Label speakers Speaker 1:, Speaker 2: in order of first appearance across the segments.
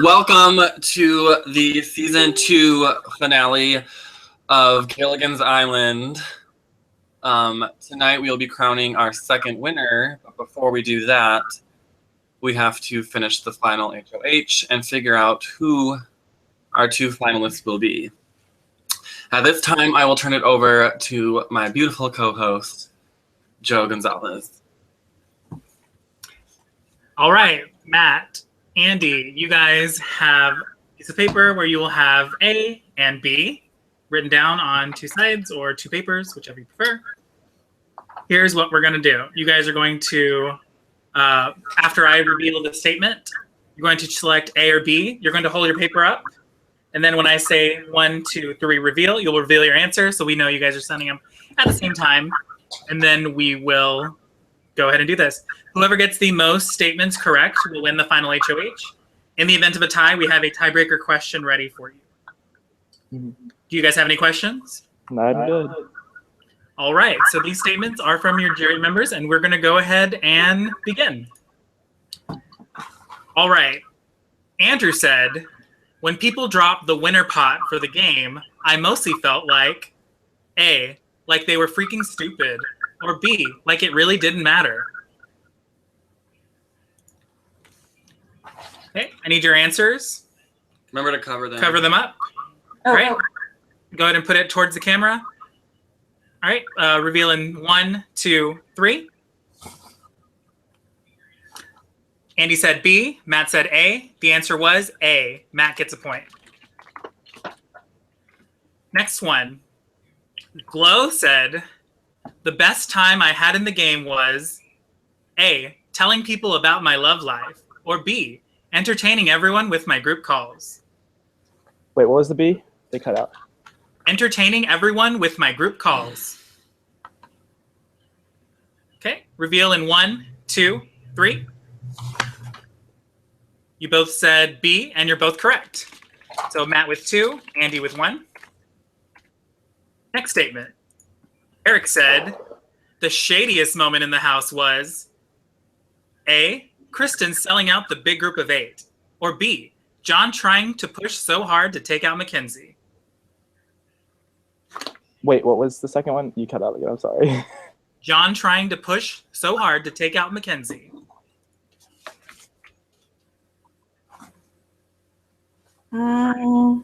Speaker 1: Welcome to the season 2 finale of Gilligan's Island. Tonight we'll be crowning our second winner, but before we do that, we have to finish the final HOH and figure out who our 2 finalists will be. At this time, I will turn it over to my beautiful co-host, Joe Gonzalez.
Speaker 2: All right, Matt, Andy, you guys have a piece of paper where you will have A and B written down on 2 sides or 2 papers, whichever you prefer. Here's what we're going to do. You guys are going to, after I reveal the statement, you're going to select A or B. You're going to hold your paper up. And then when I say 1, 2, 3, reveal, you'll reveal your answer so we know you guys are sending them at the same time. And then we will go ahead and do this. Whoever gets the most statements correct will win the final HOH. In the event of a tie, we have a tiebreaker question ready for you. Do you guys have any questions?
Speaker 3: Not good.
Speaker 2: All right, so these statements are from your jury members, and we're going to go ahead and begin. All right, Andrew said, when people dropped the winner pot for the game, I mostly felt like A, like they were freaking stupid, or B, like it really didn't matter. Okay, I need your answers.
Speaker 1: Remember to cover them.
Speaker 2: Cover them up. All right, go ahead and put it towards the camera. All right, reveal in 1, 2, 3. Andy said B, Matt said A. The answer was A. Matt gets a point. Next one. Glow said, the best time I had in the game was A, telling people about my love life, or B, entertaining everyone with my group calls.
Speaker 3: Wait, what was the B? They cut out.
Speaker 2: Entertaining everyone with my group calls. Okay, reveal in 1, 2, 3. You both said B, and you're both correct. So Matt with 2, Andy with 1. Next statement. Eric said, the shadiest moment in the house was A, Kristen selling out the big group of 8, or B, John trying to push so hard to take out Mackenzie.
Speaker 3: Wait, what was the second one? You cut out again, I'm sorry.
Speaker 2: John trying to push so hard to take out Mackenzie.
Speaker 4: All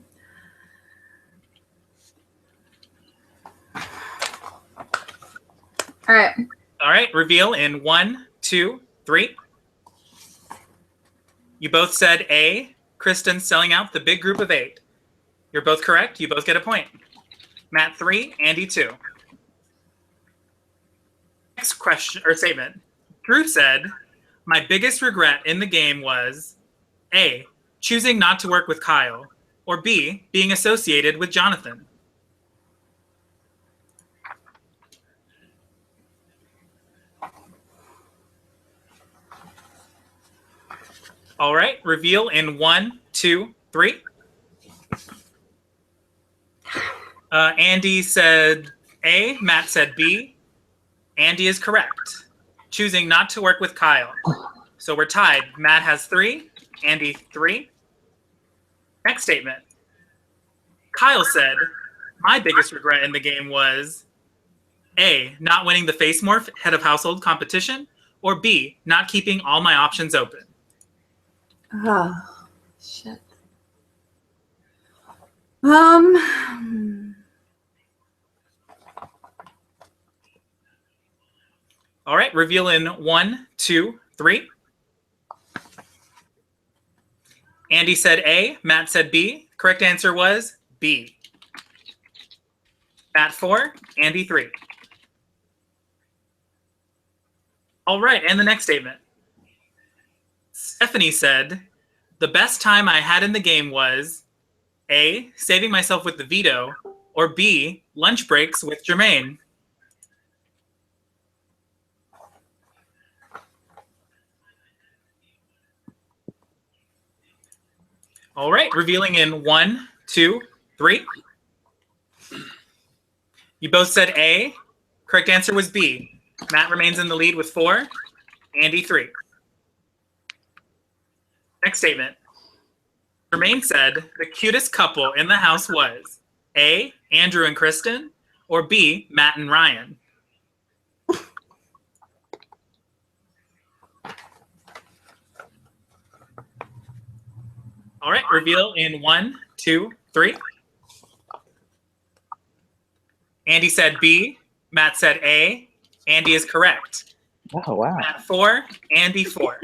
Speaker 4: right.
Speaker 2: All right, reveal in 1, 2, 3. You both said A, Kristen selling out the big group of 8. You're both correct. You both get a point. Matt 3, Andy 2. Next question or statement. Drew said, my biggest regret in the game was A, choosing not to work with Kyle, or B, being associated with Jonathan. All right, reveal in 1, 2, 3. Andy said A, Matt said B. Andy is correct. Choosing not to work with Kyle. So we're tied. Matt has 3, Andy 3. Next statement. Kyle said, my biggest regret in the game was A, not winning the face morph head of household competition, or B, not keeping all my options open.
Speaker 4: Oh, shit.
Speaker 2: All right, reveal in 1, 2, 3. Andy said A, Matt said B. Correct answer was B. Matt 4, Andy 3. All right, and the next statement. Stephanie said, the best time I had in the game was A, saving myself with the veto, or B, lunch breaks with Jermaine. All right, revealing in 1, 2, 3. You both said A. Correct answer was B. Matt remains in the lead with 4. Andy 3. Next statement. Jermaine said the cutest couple in the house was A, Andrew and Kristen, or B, Matt and Ryan. All right, reveal in 1, 2, 3. Andy said B. Matt said A. Andy is correct.
Speaker 3: Oh, wow.
Speaker 2: Matt 4, Andy 4.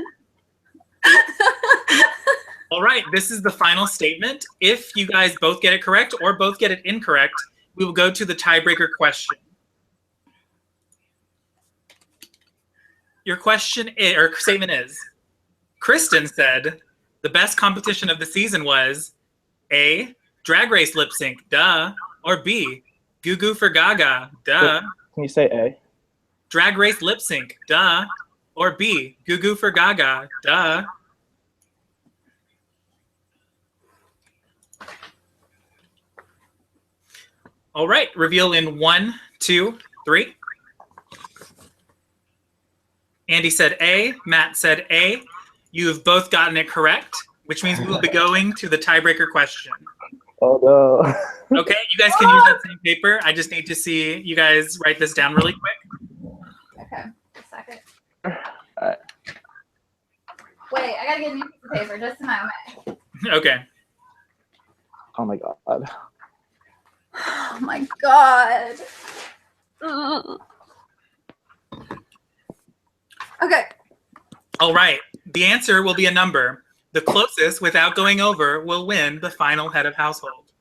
Speaker 2: All right, this is the final statement. If you guys both get it correct or both get it incorrect, we will go to the tiebreaker question. Your question or statement is, Kristen said the best competition of the season was A, Drag Race lip sync, duh, or B, Goo Goo for Gaga, duh.
Speaker 3: Can you say A?
Speaker 2: Drag Race lip sync, duh, or B, Goo Goo for Gaga, duh. All right, reveal in 1, 2, 3. Andy said A, Matt said A. You have both gotten it correct, which means we will be going to the tiebreaker question.
Speaker 3: Oh, no.
Speaker 2: Okay, you guys can use that same paper. I just need to see you guys write this down really quick.
Speaker 4: Okay, a second.
Speaker 3: Alright.
Speaker 4: Wait, I gotta get a new piece of paper just a moment.
Speaker 2: Okay.
Speaker 3: Oh, my God.
Speaker 4: Oh my God. Ugh. Okay.
Speaker 2: All right, the answer will be a number. The closest, without going over, will win the final head of household.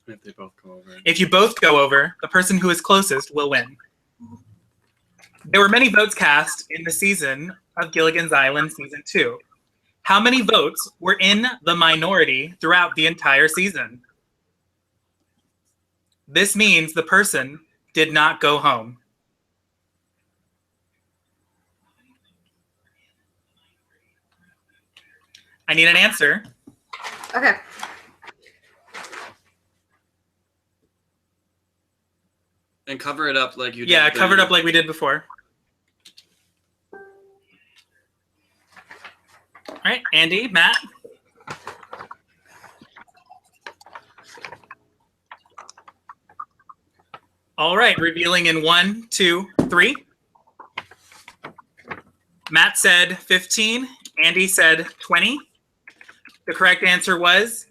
Speaker 1: If they both go over.
Speaker 2: If you both go over, the person who is closest will win. There were many votes cast in the season of Gilligan's Island Season 2. How many votes were in the minority throughout the entire season? This means the person did not go home. I need an answer.
Speaker 4: Okay.
Speaker 1: And cover it up like you did.
Speaker 2: Yeah, cover it up like we did before. All right, Andy, Matt. All right, revealing in 1, 2, 3. Matt said 15. Andy said 20. The correct answer was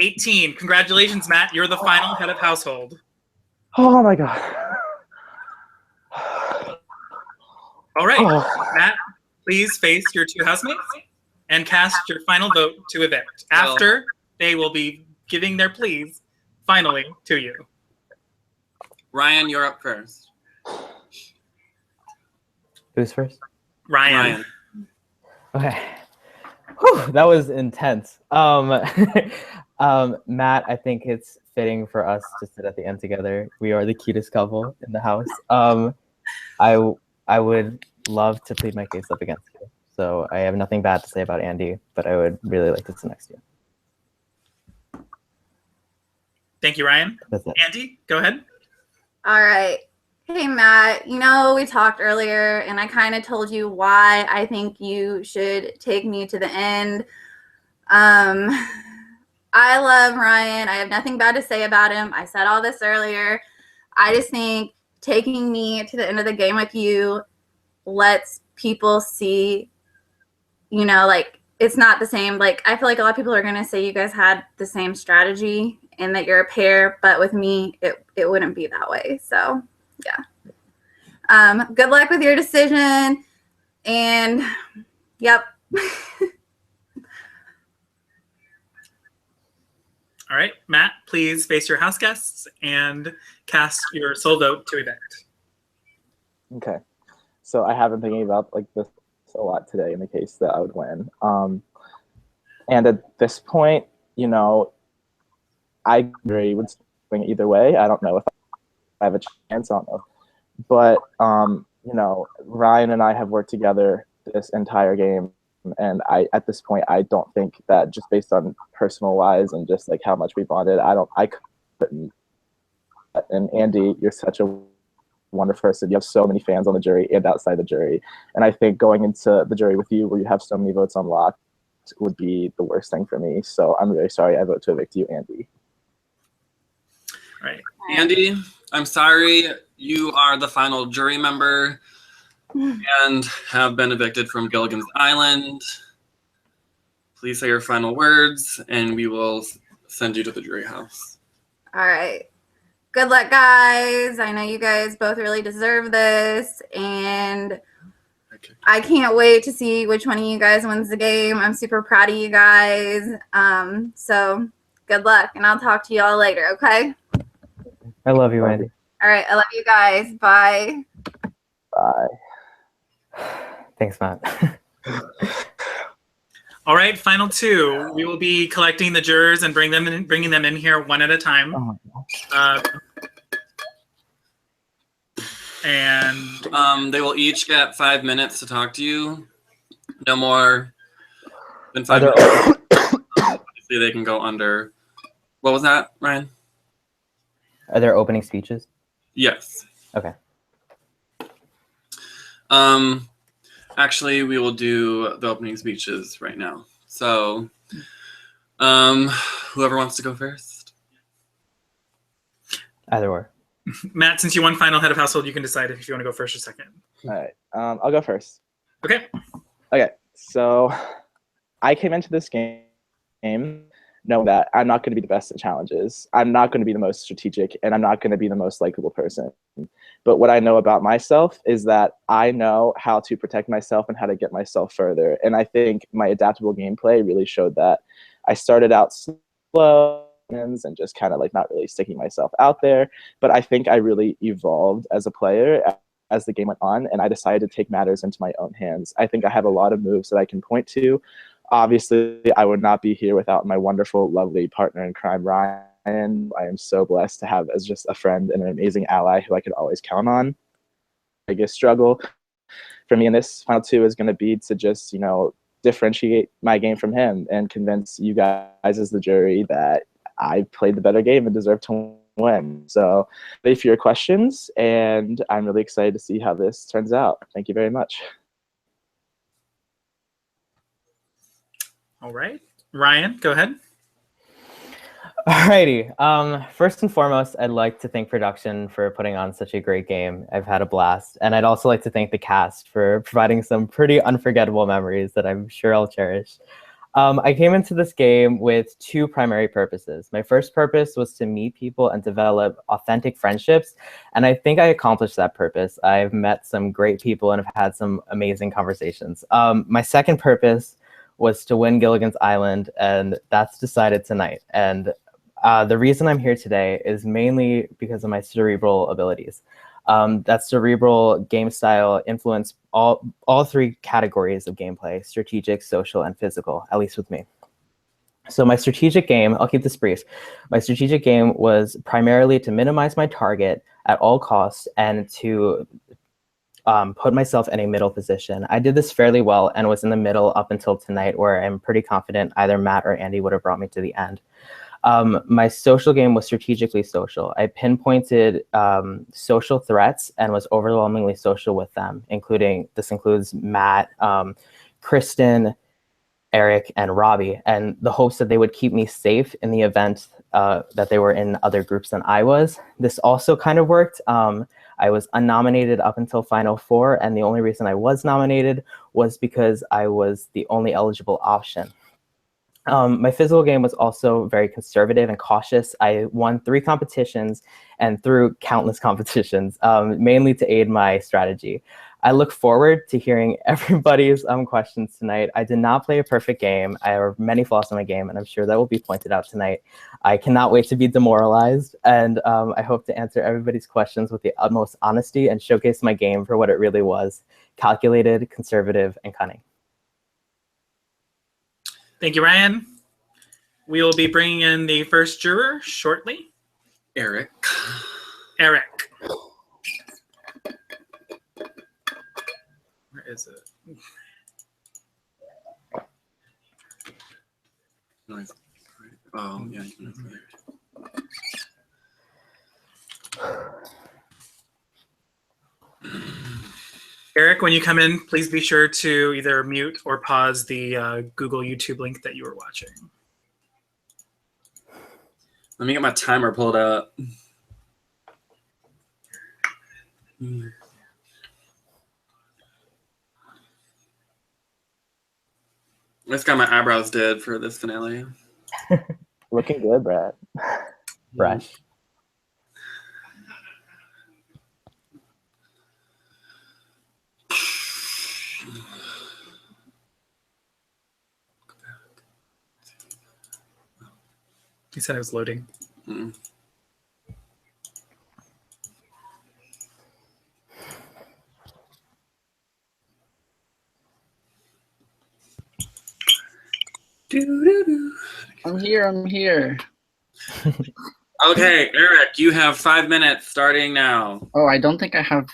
Speaker 2: 18. Congratulations, Matt. You're the final head of household.
Speaker 3: Oh, my God.
Speaker 2: All right,
Speaker 3: Oh.
Speaker 2: Matt, please face your two housemates and cast your final vote to evict. After, they will be giving their pleas finally to you.
Speaker 1: Ryan, you're up first.
Speaker 3: Who's first?
Speaker 2: Ryan.
Speaker 3: Okay. Whew, that was intense. Matt, I think it's fitting for us to sit at the end together. We are the cutest couple in the house. I would love to plead my case up against you. So I have nothing bad to say about Andy, but I would really like to sit next to you.
Speaker 2: Thank you, Ryan.
Speaker 3: That's it.
Speaker 2: Andy, go ahead.
Speaker 4: All right. Hey, Matt, you know, we talked earlier and I kind of told you why I think you should take me to the end. I love Ryan. I have nothing bad to say about him. I said all this earlier. I just think taking me to the end of the game with you lets people see, you know, like it's not the same. Like, I feel like a lot of people are going to say you guys had the same strategy and that you're a pair, but with me, it wouldn't be that way. So, yeah. Good luck with your decision. And, yep.
Speaker 2: All right, Matt, please face your house guests and cast your sole vote to evict.
Speaker 3: Okay. So I have been thinking about like this a lot today in the case that I would win. And at this point, you know, I agree would swing either way. I don't know if I have a chance. I don't know. But, you know, Ryan and I have worked together this entire game. And at this point, I don't think that just based on personal wise and just like how much we bonded, I couldn't. And Andy, you're such a wonderful person. You have so many fans on the jury and outside the jury. And I think going into the jury with you, where you have so many votes on lock, would be the worst thing for me. So I'm really sorry. I vote to evict you, Andy.
Speaker 2: All right.
Speaker 1: Andy, I'm sorry. You are the final jury member and have been evicted from Gilligan's Island. Please say your final words, and we will send you to the jury house.
Speaker 4: All right. Good luck, guys. I know you guys both really deserve this, and I can't wait to see which one of you guys wins the game. I'm super proud of you guys. So good luck, and I'll talk to you all later, okay?
Speaker 5: I love you, Andy.
Speaker 4: All right. I love you guys. Bye.
Speaker 3: Bye.
Speaker 5: Thanks, Matt.
Speaker 2: All right, final two. We will be collecting the jurors and bringing them in here one at a time.
Speaker 3: Oh,
Speaker 2: And
Speaker 1: They will each get 5 minutes to talk to you. No more than 5 minutes. Obviously, they can go under. What was that, Ryan?
Speaker 5: Are there opening speeches?
Speaker 1: Yes.
Speaker 5: Okay.
Speaker 1: Actually, we will do the opening speeches right now. So, whoever wants to go first.
Speaker 5: Either or.
Speaker 2: Matt, since you won final head of household, you can decide if you want to go first or second.
Speaker 3: all right. I'll go first.
Speaker 2: Okay.
Speaker 3: Okay. So I came into this game knowing that I'm not going to be the best at challenges. I'm not going to be the most strategic, and I'm not going to be the most likable person. But what I know about myself is that I know how to protect myself and how to get myself further. And I think my adaptable gameplay really showed that. I started out slow and just kind of like not really sticking myself out there. But I think I really evolved as a player as the game went on, and I decided to take matters into my own hands. I think I have a lot of moves that I can point to. Obviously, I would not be here without my wonderful, lovely partner in crime, Ryan. I am so blessed to have as just a friend and an amazing ally who I could always count on. The biggest struggle for me in this final two is going to be to just, differentiate my game from him and convince you guys as the jury that I played the better game and deserve to win. So, ready for your questions, and I'm really excited to see how this turns out. Thank you very much.
Speaker 2: All right. Ryan, go ahead.
Speaker 5: Alrighty. First and foremost, I'd like to thank production for putting on such a great game. I've had a blast. And I'd also like to thank the cast for providing some pretty unforgettable memories that I'm sure I'll cherish. I came into this game with two primary purposes. My first purpose was to meet people and develop authentic friendships. And I think I accomplished that purpose. I've met some great people and have had some amazing conversations. My second purpose was to win Gilligan's Island, and that's decided tonight. And the reason I'm here today is mainly because of my cerebral abilities. That cerebral game style influenced all three categories of gameplay: strategic, social, and physical, at least with me. So my strategic game, I'll keep this brief. My strategic game was primarily to minimize my target at all costs and to put myself in a middle position. I did this fairly well and was in the middle up until tonight, where I'm pretty confident either Matt or Andy would have brought me to the end. My social game was strategically social. I pinpointed social threats and was overwhelmingly social with them, this includes Matt, Kristen, Eric, and Robbie, and the hopes that they would keep me safe in the event that they were in other groups than I was. This also kind of worked. I was unnominated up until Final Four, and the only reason I was nominated was because I was the only eligible option. My physical game was also very conservative and cautious. I won 3 competitions and through countless competitions, mainly to aid my strategy. I look forward to hearing everybody's questions tonight. I did not play a perfect game. I have many flaws in my game, and I'm sure that will be pointed out tonight. I cannot wait to be demoralized, and I hope to answer everybody's questions with the utmost honesty and showcase my game for what it really was: calculated, conservative, and cunning.
Speaker 2: Thank you, Ryan. We will be bringing in the first juror shortly.
Speaker 1: Eric.
Speaker 2: Eric. Where is it?
Speaker 1: Nice. Oh, yeah.
Speaker 2: Eric, when you come in, please be sure to either mute or pause the Google YouTube link that you were watching.
Speaker 1: Let me get my timer pulled up. This got my eyebrows did for this finale.
Speaker 3: Looking good, Brad.
Speaker 5: Fresh.
Speaker 2: He said I was loading.
Speaker 1: Mm.
Speaker 6: I'm here.
Speaker 1: Okay, Eric, you have 5 minutes starting now.
Speaker 6: Oh, I don't think I have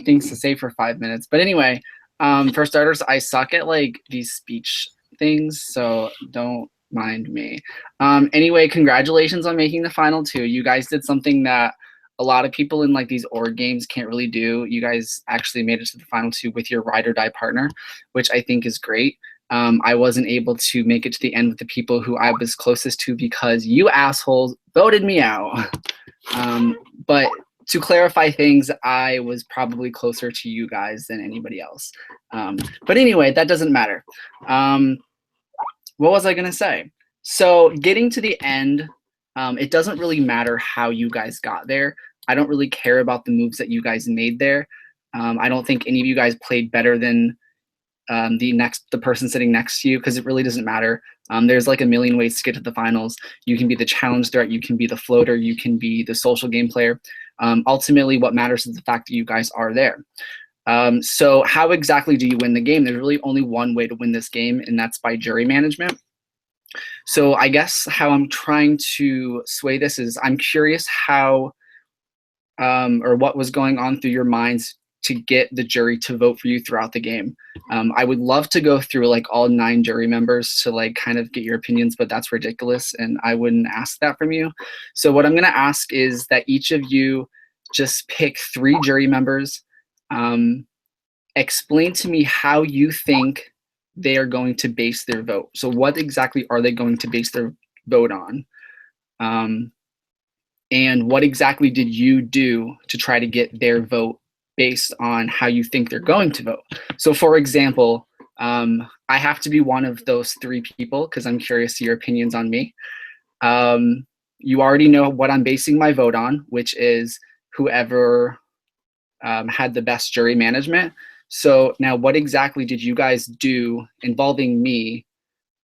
Speaker 6: things to say for 5 minutes. But anyway, for starters, I suck at like these speech things, so don't mind me. Anyway, congratulations on making the final two. You guys did something that a lot of people in like these org games can't really do. You guys actually made it to the final two with your ride or die partner, which I think is great. I wasn't able to make it to the end with the people who I was closest to because you assholes voted me out. But to clarify things, I was probably closer to you guys than anybody else. But anyway, that doesn't matter. What was I going to say? So getting to the end, it doesn't really matter how you guys got there. I don't really care about the moves that you guys made there. I don't think any of you guys played better than the person sitting next to you, because it really doesn't matter. There's like a million ways to get to the finals. You can be the challenge threat, you can be the floater, you can be the social game player. Ultimately, what matters is the fact that you guys are there. So how exactly do you win the game? There's really only one way to win this game, and that's by jury management. So I guess how I'm trying to sway this is I'm curious how or what was going on through your minds to get the jury to vote for you throughout the game. I would love to go through like all 9 jury members to like kind of get your opinions, but that's ridiculous and I wouldn't ask that from you. So what I'm gonna ask is that each of you just pick 3 jury members, explain to me how you think they are going to base their vote. So what exactly are they going to base their vote on? And what exactly did you do to try to get their vote based on how you think they're going to vote? So for example, I have to be one of those 3 people because I'm curious to your opinions on me. You already know what I'm basing my vote on, which is whoever had the best jury management. So now what exactly did you guys do involving me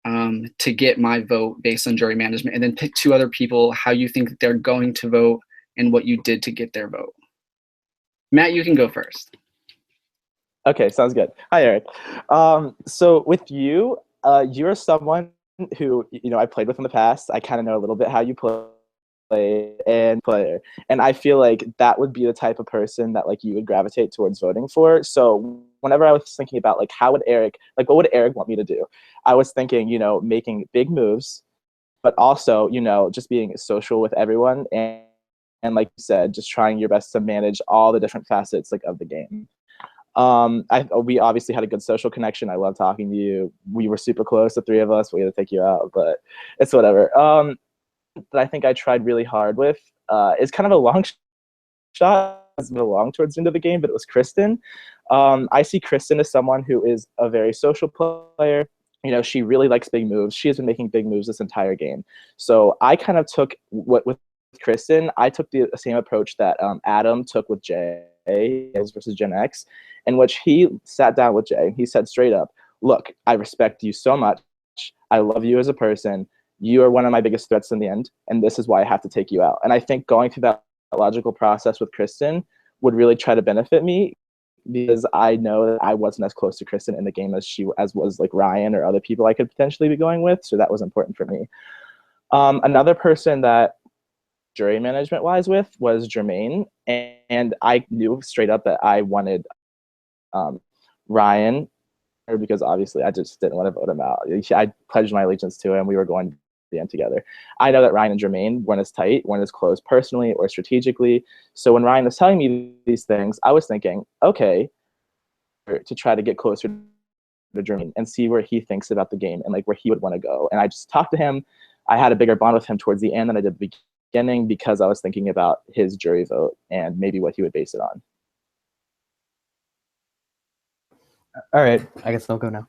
Speaker 6: to get my vote based on jury management, and then pick 2 other people, how you think they're going to vote and what you did to get their vote. Matt, you can go first.
Speaker 3: Okay, sounds good. Hi, Eric. So with you, you're someone who, you know, I played with in the past. I kind of know a little bit how you play and player. And I feel like that would be the type of person that like you would gravitate towards voting for. So whenever I was thinking about like what would Eric want me to do? I was thinking, you know, making big moves, but also, you know, just being social with everyone and like you said, just trying your best to manage all the different facets like of the game. We obviously had a good social connection. I love talking to you. We were super close, the 3 of us. We had to take you out, but it's whatever. That I think I tried really hard with is kind of a long shot. It's belonged towards the end of the game, but it was Kristen. I see Kristen as someone who is a very social player. You know, she really likes big moves. She has been making big moves this entire game. So I kind of took with Kristen, I took the same approach that Adam took with Jay versus Gen X, in which he sat down with Jay. He said straight up, look, I respect you so much. I love you as a person. You are one of my biggest threats in the end, and this is why I have to take you out. And I think going through that logical process with Kristen would really try to benefit me, because I know that I wasn't as close to Kristen in the game as was like Ryan or other people I could potentially be going with. So that was important for me. Another person that jury management wise with was Jermaine, and I knew straight up that I wanted Ryan, because obviously I just didn't want to vote him out. I pledged my allegiance to him. We were going to the end together. I know that Ryan and Jermaine weren't as tight, weren't as close personally or strategically. So when Ryan was telling me these things, I was thinking, okay, to try to get closer to Jermaine and see where he thinks about the game and like where he would want to go. And I just talked to him. I had a bigger bond with him towards the end than I did the beginning because I was thinking about his jury vote and maybe what he would base it on.
Speaker 5: All right, I guess I'll go now.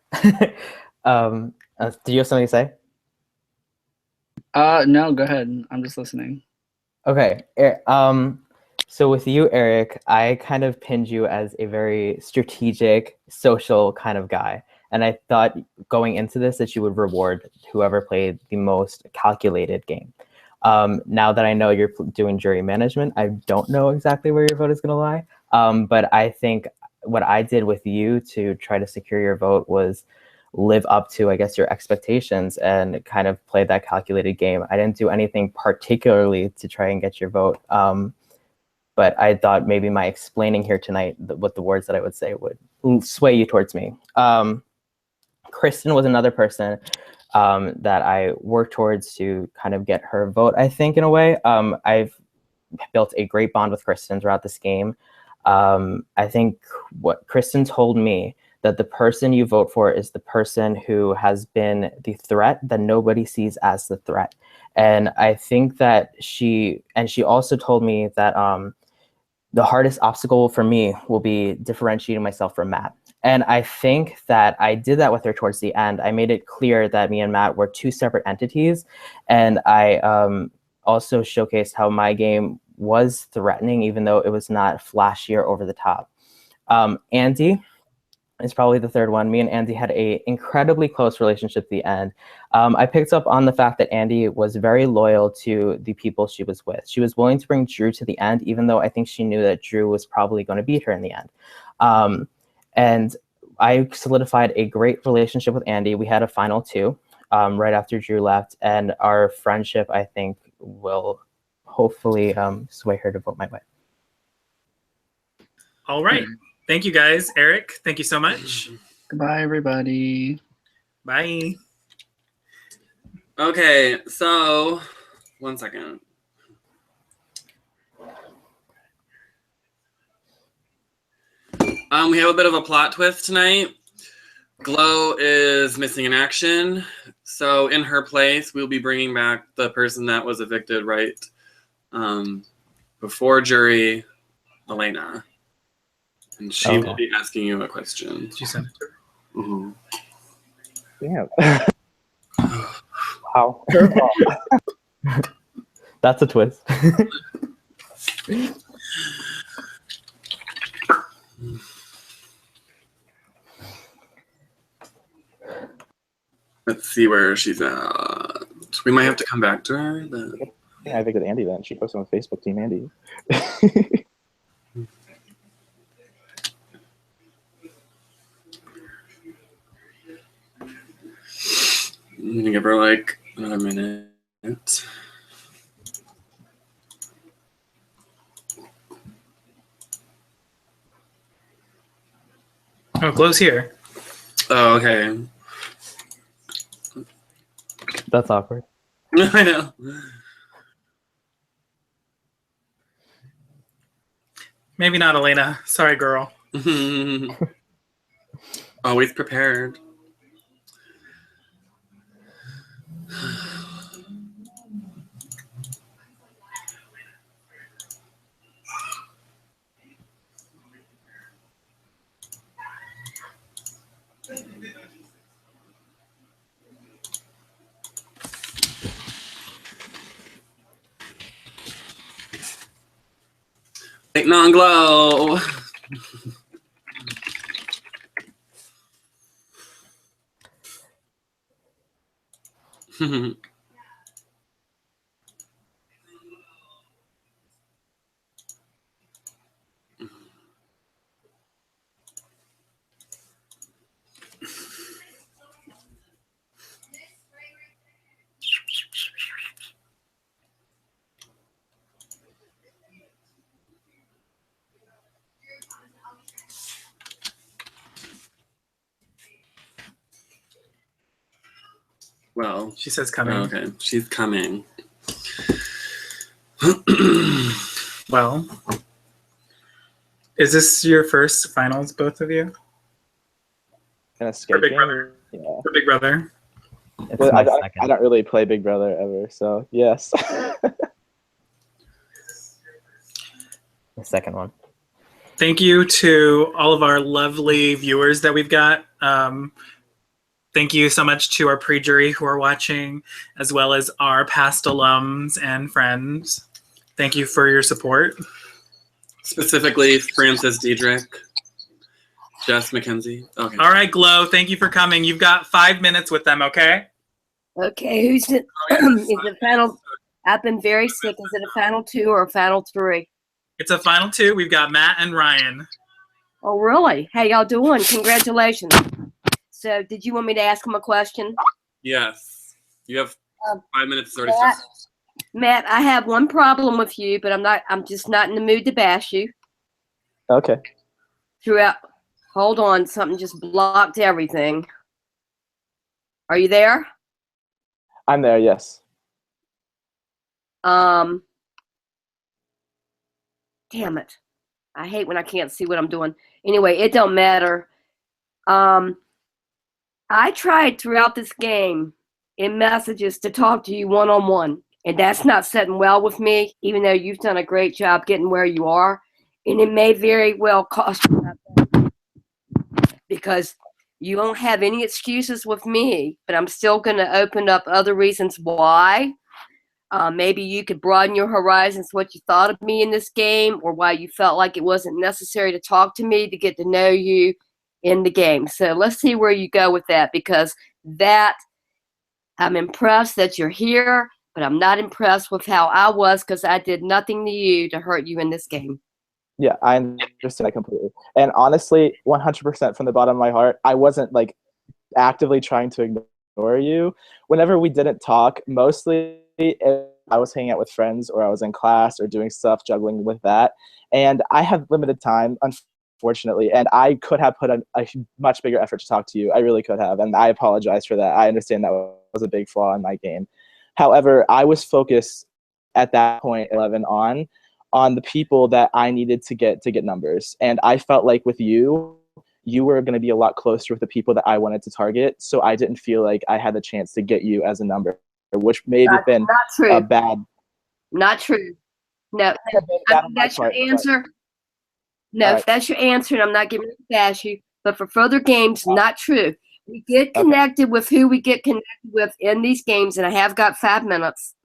Speaker 5: Do you have something to say?
Speaker 6: No, go ahead. I'm just listening.
Speaker 5: Okay. So with you, Eric, I kind of pinned you as a very strategic, social kind of guy. And I thought going into this that you would reward whoever played the most calculated game. Now that I know you're doing jury management, I don't know exactly where your vote is going to lie. But I think what I did with you to try to secure your vote was live up to, I guess, your expectations and kind of play that calculated game. I didn't do anything particularly to try and get your vote. But I thought maybe my explaining here tonight what the words that I would say would sway you towards me. Kristen was another person that I worked towards to kind of get her vote, I think, in a way. I've built a great bond with Kristen throughout this game. I think what Kristen told me, that the person you vote for is the person who has been the threat that nobody sees as the threat. And I think that she also told me that the hardest obstacle for me will be differentiating myself from Matt. And I think that I did that with her towards the end. I made it clear that me and Matt were two separate entities. And I also showcased how my game was threatening, even though it was not flashy or over the top. Andy is probably the third one. Me and Andy had a incredibly close relationship at the end. I picked up on the fact that Andy was very loyal to the people she was with. She was willing to bring Drew to the end, even though I think she knew that Drew was probably going to beat her in the end. And I solidified a great relationship with Andy. We had a final 2 right after Drew left, and our friendship, I think, will hopefully sway her to vote my way.
Speaker 2: All right. Thank you, guys. Eric, thank you so much.
Speaker 6: Goodbye, everybody.
Speaker 2: Bye.
Speaker 1: Okay, so 1 second. We have a bit of a plot twist tonight. Glow is missing in action, so in her place, we'll be bringing back the person that was evicted right before jury, Elena. And she will be asking you a question.
Speaker 2: She sent it to
Speaker 3: Damn. Wow.
Speaker 5: That's a twist.
Speaker 1: Let's see where she's at. We might have to come back to her.
Speaker 3: Yeah, I think with Andy then. She posted on Facebook, Team Andy.
Speaker 1: I'm gonna give her like another minute.
Speaker 2: Oh, Glow's here.
Speaker 1: Oh, okay.
Speaker 5: That's awkward.
Speaker 1: I know.
Speaker 2: Maybe not Elena. Sorry, girl.
Speaker 1: Always prepared. Waiting on Glow. Well,
Speaker 2: She says coming.
Speaker 1: okay, she's coming.
Speaker 2: Well, is this your first finals, both of you?
Speaker 3: an escape
Speaker 2: Big
Speaker 3: game.
Speaker 2: Brother.
Speaker 3: Yeah.
Speaker 2: For Big Brother.
Speaker 5: It's
Speaker 3: But
Speaker 5: my
Speaker 3: I
Speaker 5: second.
Speaker 3: don't really play Big Brother ever, so yes.
Speaker 5: The second one.
Speaker 2: Thank you to all of our lovely viewers that we've got. Thank you so much to our pre-jury who are watching, as well as our past alums and friends. Thank you for your support.
Speaker 1: Specifically, Francis Diedrich, Jess McKenzie. Okay.
Speaker 2: All right, Glow, thank you for coming. You've got 5 minutes with them, okay?
Speaker 7: Okay, who's it? Is it final? I've been very sick. Is it a final 2 or a final 3?
Speaker 2: It's a final 2. We've got Matt and Ryan.
Speaker 7: Oh, really? How y'all doing? Congratulations. So, did you want me to ask him a question?
Speaker 1: Yes. You have 5 minutes, 30
Speaker 7: Matt,
Speaker 1: seconds.
Speaker 7: Matt, I have one problem with you, but I'm just not in the mood to bash you.
Speaker 3: Okay.
Speaker 7: Hold on, something just blocked everything. Are you there?
Speaker 3: I'm there, yes.
Speaker 7: Damn it. I hate when I can't see what I'm doing. Anyway, it don't matter. I tried throughout this game in messages to talk to you one-on-one, and that's not sitting well with me, even though you've done a great job getting where you are. And it may very well cost you that, because you don't have any excuses with me, but I'm still going to open up other reasons why. Maybe you could broaden your horizons, what you thought of me in this game, or why you felt like it wasn't necessary to talk to me to get to know you in the game. So let's see where you go with that, because I'm impressed that you're here, but I'm not impressed with how I was, because I did nothing to you to hurt you in this game.
Speaker 3: Yeah, I understand that completely. And honestly, 100% from the bottom of my heart, I wasn't like actively trying to ignore you. Whenever we didn't talk, mostly I was hanging out with friends, or I was in class or doing stuff, juggling with that. And I have limited time, unfortunately, and I could have put a much bigger effort to talk to you. I really could have, and I apologize for that. I understand that was a big flaw in my game. However, I was focused at that point, 11 on the people that I needed to get numbers. And I felt like with you were going to be a lot closer with the people that I wanted to target. So I didn't feel like I had the chance to get you as a number, which may have been
Speaker 7: Not true.
Speaker 3: a bad.
Speaker 7: Not true. No, that's your answer. No,
Speaker 3: right.
Speaker 7: That's your answer, and I'm not giving it to bash you. But for further games, not true. We get connected with who we get connected with in these games, and I have got 5 minutes.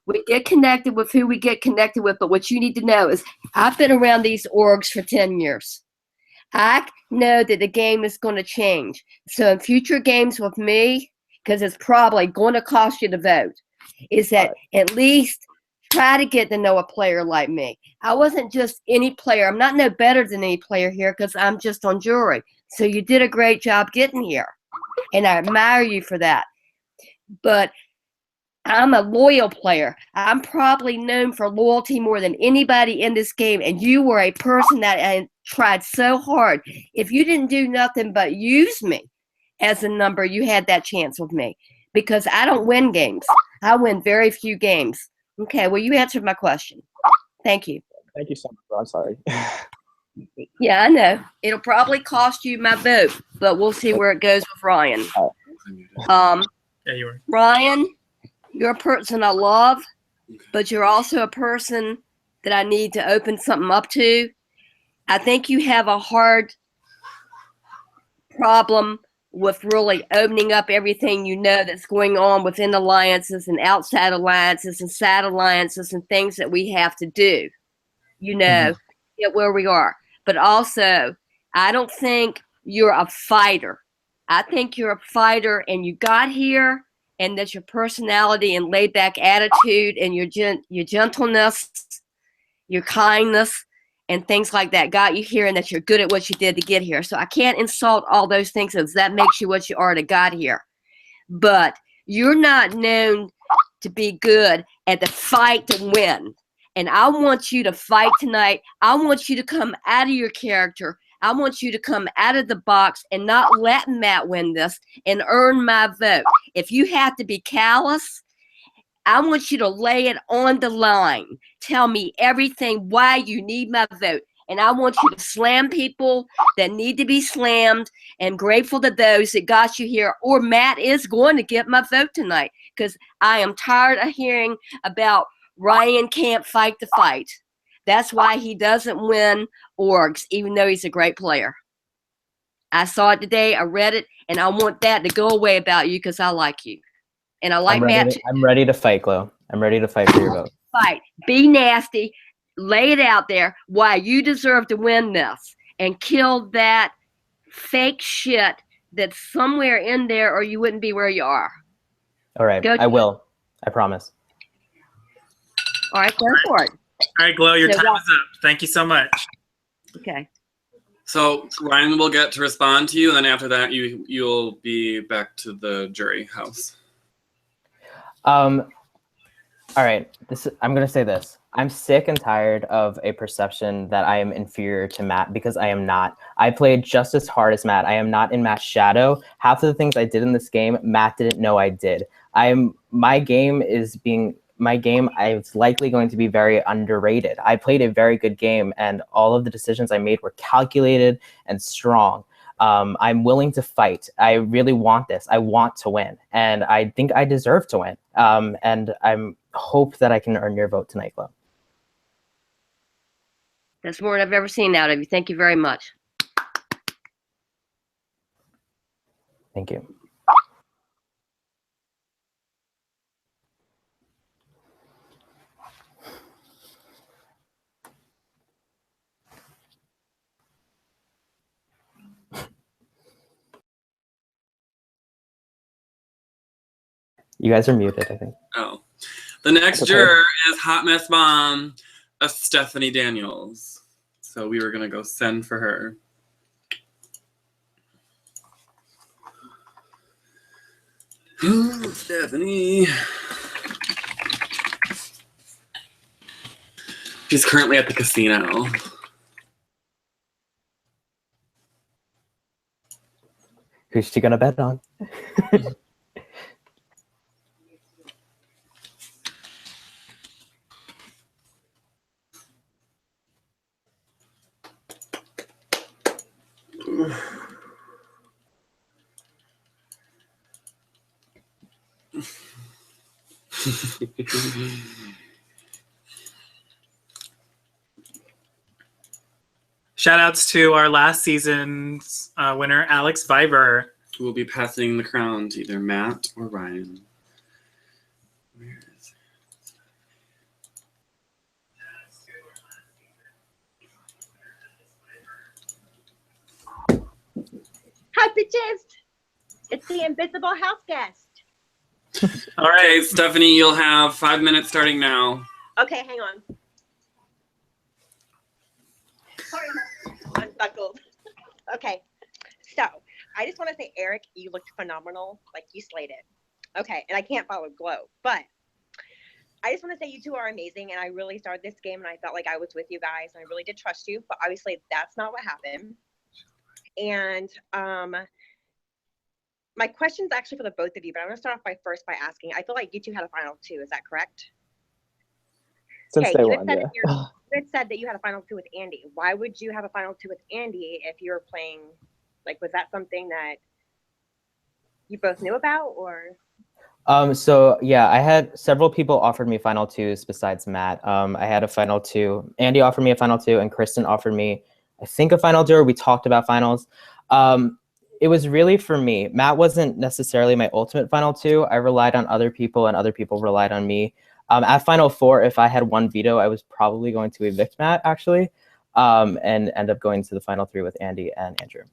Speaker 7: We get connected with who we get connected with, but what you need to know is I've been around these orgs for 10 years. I know that the game is going to change. So in future games with me, because it's probably going to cost you to vote, is that at least try to get to know a player like me. I wasn't just any player. I'm not no better than any player here, because I'm just on jury. So you did a great job getting here, and I admire you for that. But I'm a loyal player. I'm probably known for loyalty more than anybody in this game, and you were a person that I tried so hard. If you didn't do nothing but use me as a number, you had that chance with me, because I don't win games. I win very few games. Okay, well, you answered my question. Thank you.
Speaker 3: Thank you so much. I'm sorry.
Speaker 7: Yeah, I know. It'll probably cost you my vote, but we'll see where it goes with Ryan.
Speaker 2: Yeah, you were.
Speaker 7: Ryan, you're a person I love, but you're also a person that I need to open something up to. I think you have a hard problem with really opening up everything you know that's going on within alliances and outside alliances and side alliances and things that we have to do, get where we are. But also, I don't think you're a fighter. I think you're a fighter, and you got here, and that your personality and laid back attitude and your gentleness, your kindness, and things like that got you here, and that you're good at what you did to get here. So I can't insult all those things, as that makes you what you are to got here. But you're not known to be good at the fight to win. And I want you to fight tonight. I want you to come out of your character. I want you to come out of the box and not let Matt win this and earn my vote. If you have to be callous, I want you to lay it on the line. Tell me everything, why you need my vote. and I want you to slam people that need to be slammed, and grateful to those that got you here. Or Matt is going to get my vote tonight, because I am tired of hearing about Ryan can't fight the fight. That's why he doesn't win orgs, even though he's a great player. I saw it today, I read it, and I want that to go away about you, because I like you. And I like Matt too.
Speaker 5: I'm ready to fight, Glow. I'm ready to fight for your vote.
Speaker 7: Fight. Be nasty. Lay it out there why you deserve to win this, and kill that fake shit that's somewhere in there, or you wouldn't be where you are.
Speaker 5: All right, I will. I promise.
Speaker 7: All right, go for it.
Speaker 2: All right, Glow, your time is up. Thank you so much.
Speaker 7: Okay.
Speaker 1: So Ryan will get to respond to you, and then after that, you'll be back to the jury house.
Speaker 5: All right. I'm gonna say this. I'm sick and tired of a perception that I am inferior to Matt, because I am not. I played just as hard as Matt. I am not in Matt's shadow. Half of the things I did in this game, Matt didn't know I did. My game is likely going to be very underrated. I played a very good game, and all of the decisions I made were calculated and strong. I'm willing to fight. I really want this. I want to win, and I think I deserve to win. And I'm hope that I can earn your vote tonight, Glow.
Speaker 7: That's more than I've ever seen out of you. Thank you very much.
Speaker 5: Thank you. You guys are muted, I think.
Speaker 1: Oh. The next
Speaker 5: Okay.
Speaker 1: juror is Hot Mess Mom, Stephanie Daniels. So we were going to go send for her. Stephanie. She's currently at the casino.
Speaker 5: Who's she gonna bet on?
Speaker 2: Shout outs to our last season's winner, Alex Viber.
Speaker 1: Who will be passing the crown to either Matt or Ryan. Where is
Speaker 8: Hi, bitches. It's the invisible house guest.
Speaker 1: All right, Stephanie, you'll have 5 minutes starting now.
Speaker 8: Okay, hang on. Sorry, unbuckled. Okay, so I just want to say, Eric, you looked phenomenal. Like, you slayed it. Okay, and I can't follow Glow, but I just want to say you two are amazing, and I really started this game, and I felt like I was with you guys, and I really did trust you, but obviously that's not what happened. And my question's actually for the both of you, but I'm going to start off by asking. I feel like you two had a final two. Is that correct?
Speaker 3: Since
Speaker 8: Okay,
Speaker 3: day
Speaker 8: you
Speaker 3: one,
Speaker 8: had,
Speaker 3: yeah.
Speaker 8: you had said that you had a final two with Andy. Why would you have a final two with Andy if you were playing? Like, was that something that you both knew about, or?
Speaker 5: So yeah, I had several people offered me final twos besides Matt. I had a final two. Andy offered me a final two, and Kristen offered me, I think, a final two, or we talked about finals. It was really for me. Matt wasn't necessarily my ultimate final two. I relied on other people, and other people relied on me. At final four, if I had one veto, I was probably going to evict Matt, actually, and end up going to the final three with Andy and Andrew.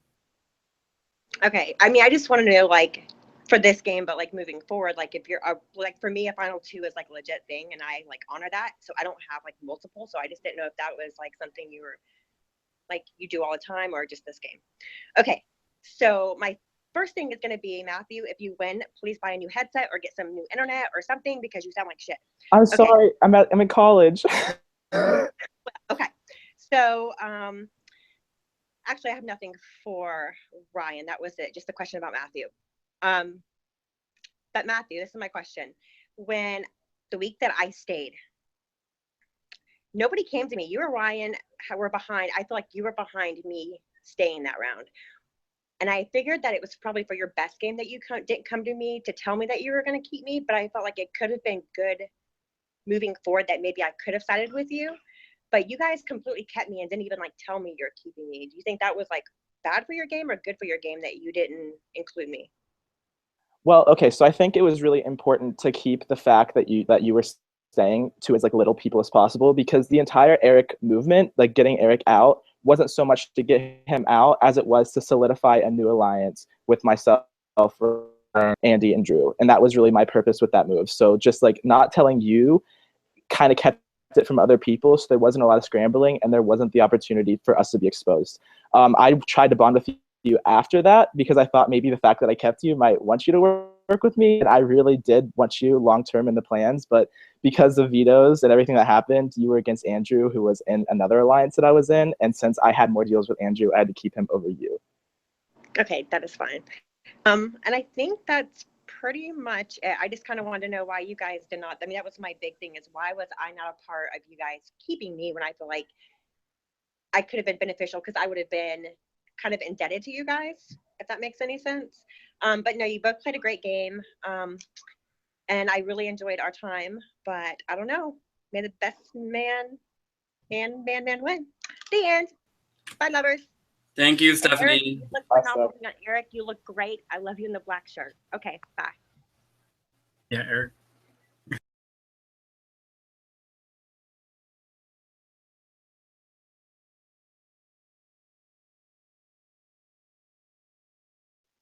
Speaker 8: Okay, I mean, I just want to know, like, for this game, but like moving forward, like if you're like, for me, a final two is like a legit thing, and I like honor that. So I don't have like multiple. So I just didn't know if that was like something you were like you do all the time, or just this game. Okay, so my first thing is going to be, Matthew, if you win, please buy a new headset or get some new internet or something, because you sound like shit.
Speaker 3: I'm sorry. I'm in college.
Speaker 8: Okay, so actually, I have nothing for Ryan. That was it. Just a question about Matthew. But Matthew, this is my question. When the week that I stayed, nobody came to me. You or Ryan were behind. I feel like you were behind me staying that round. And I figured that it was probably for your best game that you didn't come to me to tell me that you were going to keep me. But I felt like it could have been good moving forward that maybe I could have sided with you. But you guys completely kept me and didn't even like tell me you're keeping me. Do you think that was like bad for your game or good for your game that you didn't include me?
Speaker 3: Well, okay, so I think it was really important to keep the fact that you were staying to as like little people as possible, because the entire Eric movement, like getting Eric out, wasn't so much to get him out as it was to solidify a new alliance with myself, Andy, and Drew. And that was really my purpose with that move. So just like not telling you kind of kept it from other people, so there wasn't a lot of scrambling and there wasn't the opportunity for us to be exposed. I tried to bond with you after that because I thought maybe the fact that I kept you might want you to work with me, and I really did want you long term in the plans, but because of vetoes and everything that happened, you were against Andrew, who was in another alliance that I was in, and since I had more deals with Andrew, I had to keep him over you.
Speaker 8: Okay, that is fine. And I think that's pretty much it. I just kind of wanted to know why you guys did not. I mean, that was my big thing, is why was I not a part of you guys keeping me when I feel like I could have been beneficial, because I would have been kind of indebted to you guys, if that makes any sense. But no, you both played a great game. And I really enjoyed our time, but I don't know. May the best man win. The end. Bye, lovers.
Speaker 1: Thank you,
Speaker 8: And Eric,
Speaker 1: Stephanie.
Speaker 8: you look phenomenal. Eric, you look great. I love you in the black shirt. Okay, bye.
Speaker 2: Yeah, Eric.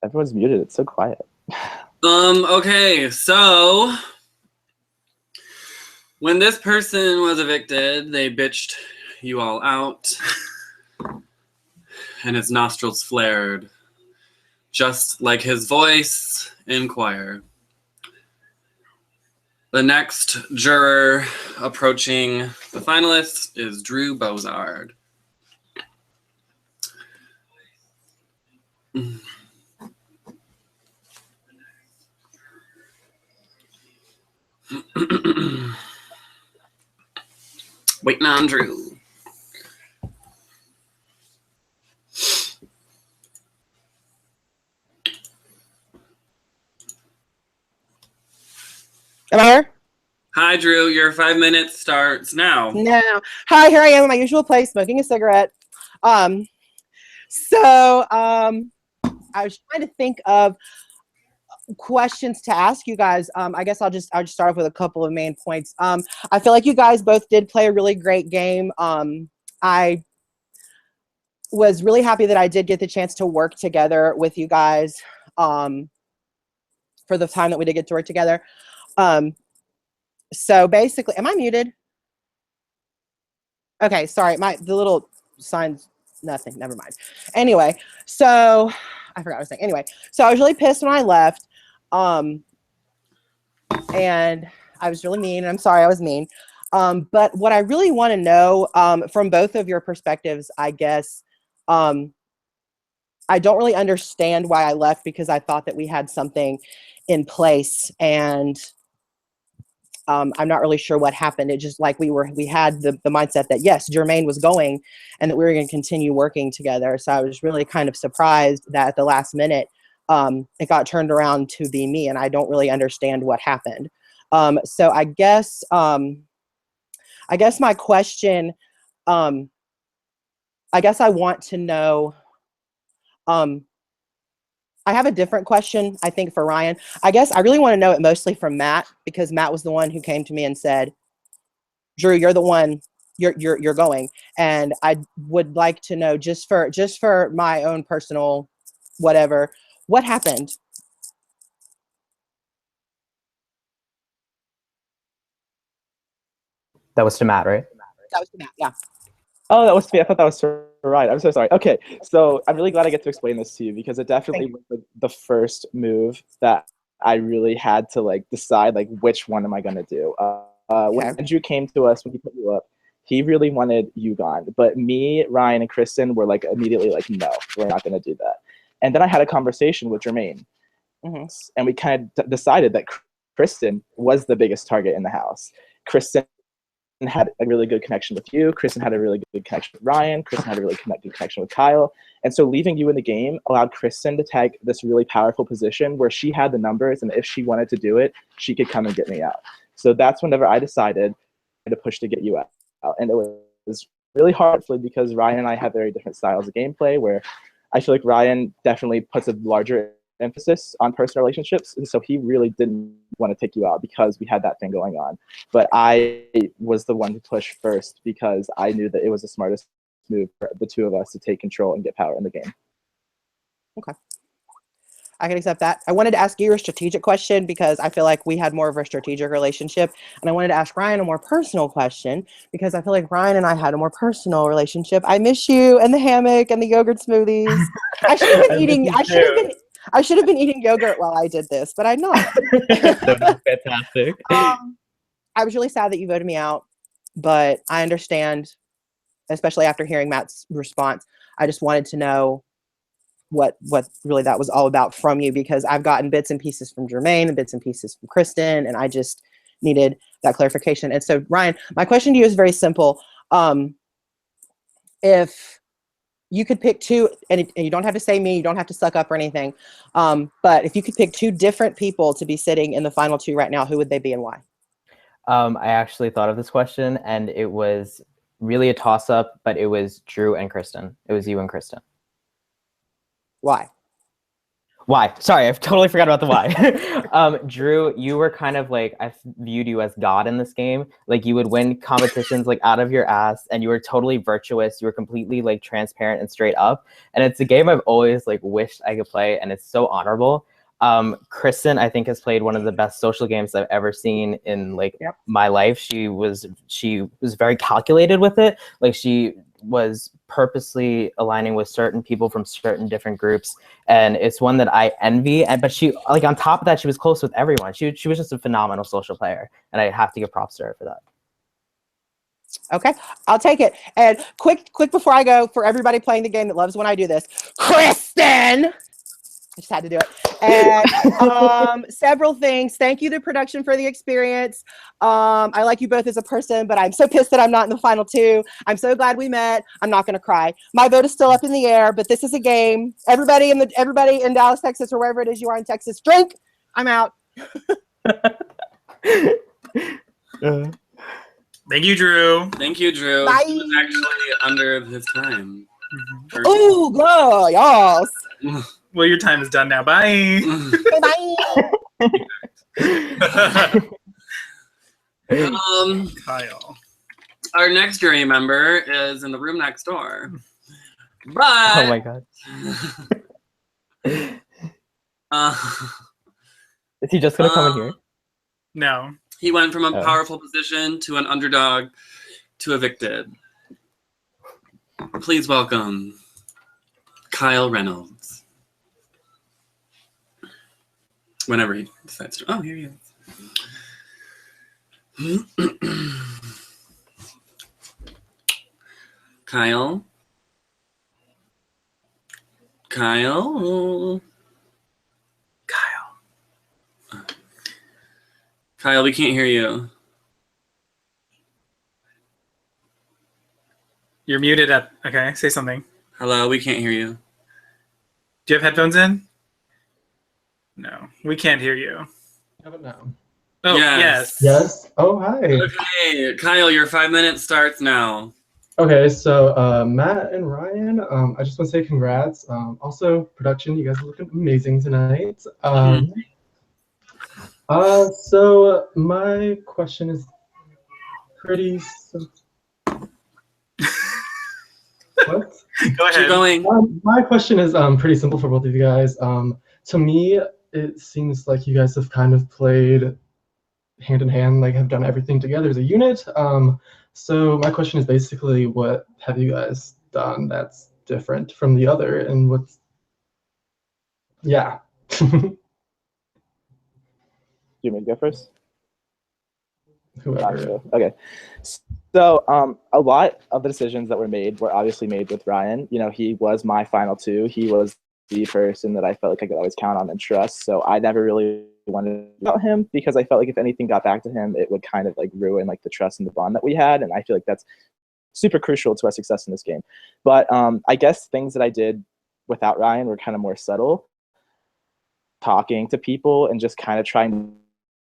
Speaker 3: Everyone's muted. It's so quiet.
Speaker 1: Okay, so when this person was evicted, they bitched you all out, and his nostrils flared, just like his voice in choir. The next juror approaching the finalists is Drew Bozard. Waiting on Drew.
Speaker 9: Am I here?
Speaker 1: Hi, Drew. Your 5 minutes starts now.
Speaker 9: No. Hi, here I am in my usual place, smoking a cigarette. I was trying to think of questions to ask you guys. I guess I'll just start off with a couple of main points. I feel like you guys both did play a really great game. I was really happy that I did get the chance to work together with you guys for the time that we did get to work together. So basically, am I muted? Okay, sorry, the little signs, nothing, never mind. Anyway, so I forgot what I was saying. Anyway, so I was really pissed when I left, and I was really mean, and I'm sorry I was mean. But what I really want to know from both of your perspectives, I guess, I don't really understand why I left, because I thought that we had something in place, and I'm not really sure what happened. It just like we had the mindset that yes, Jermaine was going and that we were going to continue working together. So I was really kind of surprised that at the last minute, it got turned around to be me, and I don't really understand what happened. So I guess my question, I guess I want to know, I have a different question, I think, for Ryan. I guess I really want to know it mostly from Matt, because Matt was the one who came to me and said, Drew, you're the one, you're going. And I would like to know, just for my own personal whatever, what happened?
Speaker 5: That was to Matt, right?
Speaker 9: That was Matt, yeah.
Speaker 3: Oh, that was me. I thought that was right. I'm so sorry. Okay, so I'm really glad I get to explain this to you, because it definitely was like the first move that I really had to like decide like which one am I gonna do. When Andrew came to us, when he put you up, he really wanted you gone, but me, Ryan, and Kristen were like immediately like, no, we're not gonna do that. And then I had a conversation with Jermaine, and we kind of decided that Kristen was the biggest target in the house. Kristen had a really good connection with you. Kristen had a really good connection with Ryan. Kristen had a really good connection with Kyle. And so leaving you in the game allowed Kristen to take this really powerful position where she had the numbers, and if she wanted to do it, she could come and get me out. So that's whenever I decided to push to get you out. And it was really hard because Ryan and I have very different styles of gameplay, where I feel like Ryan definitely puts a larger emphasis on personal relationships, and so he really didn't want to take you out because we had that thing going on. But I was the one to push first because I knew that it was the smartest move for the two of us to take control and get power in the game.
Speaker 9: Okay. I can accept that. I wanted to ask you a strategic question because I feel like we had more of a strategic relationship. And I wanted to ask Ryan a more personal question because I feel like Ryan and I had a more personal relationship. I miss you and the hammock and the yogurt smoothies. I should have been eating I should have been eating yogurt while I did this, but I'm not.
Speaker 5: That was fantastic.
Speaker 9: I was really sad that you voted me out, but I understand, especially after hearing Matt's response. I just wanted to know what really that was all about from you, because I've gotten bits and pieces from Jermaine and bits and pieces from Kristen, and I just needed that clarification. And so, Ryan, my question to you is very simple. If you could pick two, and you don't have to say me, you don't have to suck up or anything, but if you could pick two different people to be sitting in the final two right now, who would they be and why?
Speaker 5: I actually thought of this question, and it was really a toss-up, but it was Drew and Kristen. It was you and Kristen.
Speaker 9: Why?
Speaker 5: Why? Sorry, I totally forgot about the why. Drew, you were kind of like, I viewed you as God in this game. Like, you would win competitions like out of your ass, and you were totally virtuous. You were completely like transparent and straight up. And it's a game I've always like wished I could play, and it's so honorable. Kristen, I think, has played one of the best social games I've ever seen in like my life. She was very calculated with it. Like, she was purposely aligning with certain people from certain different groups, and it's one that I envy. But she, like, on top of that, she was close with everyone. She was just a phenomenal social player, and I have to give props to her for that.
Speaker 9: Okay, I'll take it. And quick before I go, for everybody playing the game that loves when I do this, Kristen! I just had to do it. And several things. Thank you to production for the experience. I like you both as a person, but I'm so pissed that I'm not in the final two. I'm so glad we met. I'm not going to cry. My vote is still up in the air, but this is a game. Everybody in Dallas, Texas, or wherever it is you are in Texas, drink. I'm out.
Speaker 2: Thank you, Drew.
Speaker 1: Thank you, Drew.
Speaker 9: Bye.
Speaker 1: He was actually under his time.
Speaker 9: Oh, God, yes.
Speaker 2: Well, your time is done now. Bye.
Speaker 9: Bye.
Speaker 2: Kyle.
Speaker 1: Our next jury member is in the room next door. But
Speaker 5: Oh my God. Is he just gonna come in here?
Speaker 2: No.
Speaker 1: He went from a powerful position to an underdog to evicted. Please welcome Kyle Reynolds. Whenever he decides to. Oh, here he is. Kyle. Kyle. Kyle, we can't hear you.
Speaker 2: You're muted up. Okay, say something.
Speaker 1: Hello, we can't hear you.
Speaker 2: Do you have headphones in? No, we can't hear you.
Speaker 10: How about now?
Speaker 2: Oh,
Speaker 1: Yes.
Speaker 10: Yes. Oh, hi.
Speaker 1: Okay, Kyle, your 5 minutes starts now.
Speaker 10: Okay, so Matt and Ryan, I just want to say congrats. Also, production, you guys are looking amazing tonight. So my question is pretty simple. What?
Speaker 2: Go ahead.
Speaker 1: Keep going.
Speaker 10: My question is pretty simple for both of you guys. To me, it seems like you guys have kind of played hand in hand, like have done everything together as a unit. So my question is basically, what have you guys done that's different from the other, and what's, yeah.
Speaker 3: Do you want me to go first?
Speaker 10: Whoever.
Speaker 3: Gotcha. Okay. So a lot of the decisions that were made were obviously made with Ryan. You know, he was my final two. He was the person that I felt like I could always count on and trust. So I never really wanted about him, because I felt like if anything got back to him, it would kind of like ruin like the trust and the bond that we had, and I feel like that's super crucial to our success in this game. But I guess things that I did without Ryan were kind of more subtle, talking to people and just kind of trying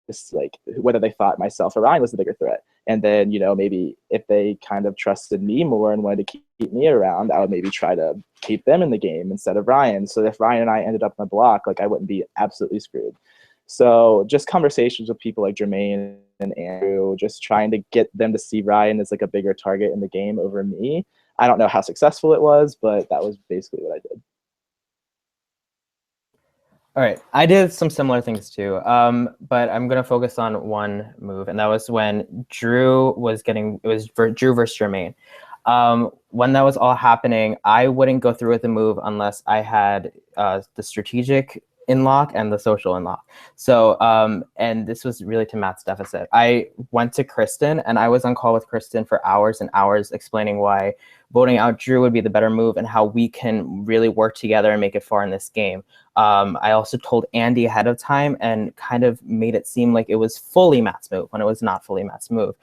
Speaker 3: to like whether they thought myself or Ryan was the bigger threat. And then, you know, maybe if they kind of trusted me more and wanted to keep me around, I would maybe try to keep them in the game instead of Ryan. So if Ryan and I ended up on the block, like I wouldn't be absolutely screwed. So just conversations with people like Jermaine and Andrew, just trying to get them to see Ryan as like a bigger target in the game over me. I don't know how successful it was, but that was basically what I did.
Speaker 5: All right, I did some similar things too, but I'm gonna focus on one move, and that was when Drew was getting, it was for Drew versus Jermaine. When that was all happening, I wouldn't go through with the move unless I had the strategic in lock and the social in lock. So, and this was really to Matt's deficit. I went to Kristen and I was on call with Kristen for hours and hours explaining why voting out Drew would be the better move and how we can really work together and make it far in this game. I also told Andy ahead of time and kind of made it seem like it was fully Matt's move when it was not fully Matt's move.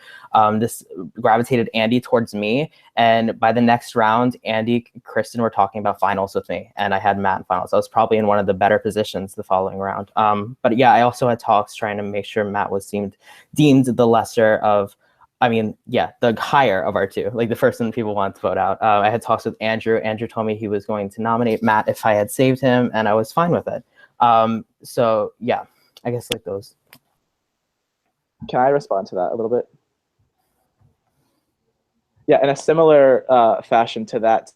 Speaker 5: This gravitated Andy towards me, and by the next round, Andy, Kristen were talking about finals with me, and I had Matt in finals. I was probably in one of the better positions the following round. But yeah, I also had talks trying to make sure Matt was deemed the lesser of, I mean, yeah, the higher of our two, like the person people wanted to vote out. I had talks with Andrew. Andrew told me he was going to nominate Matt if I had saved him, and I was fine with it. So yeah, I guess like those.
Speaker 3: Can I respond to that a little bit? Yeah, in a similar fashion to that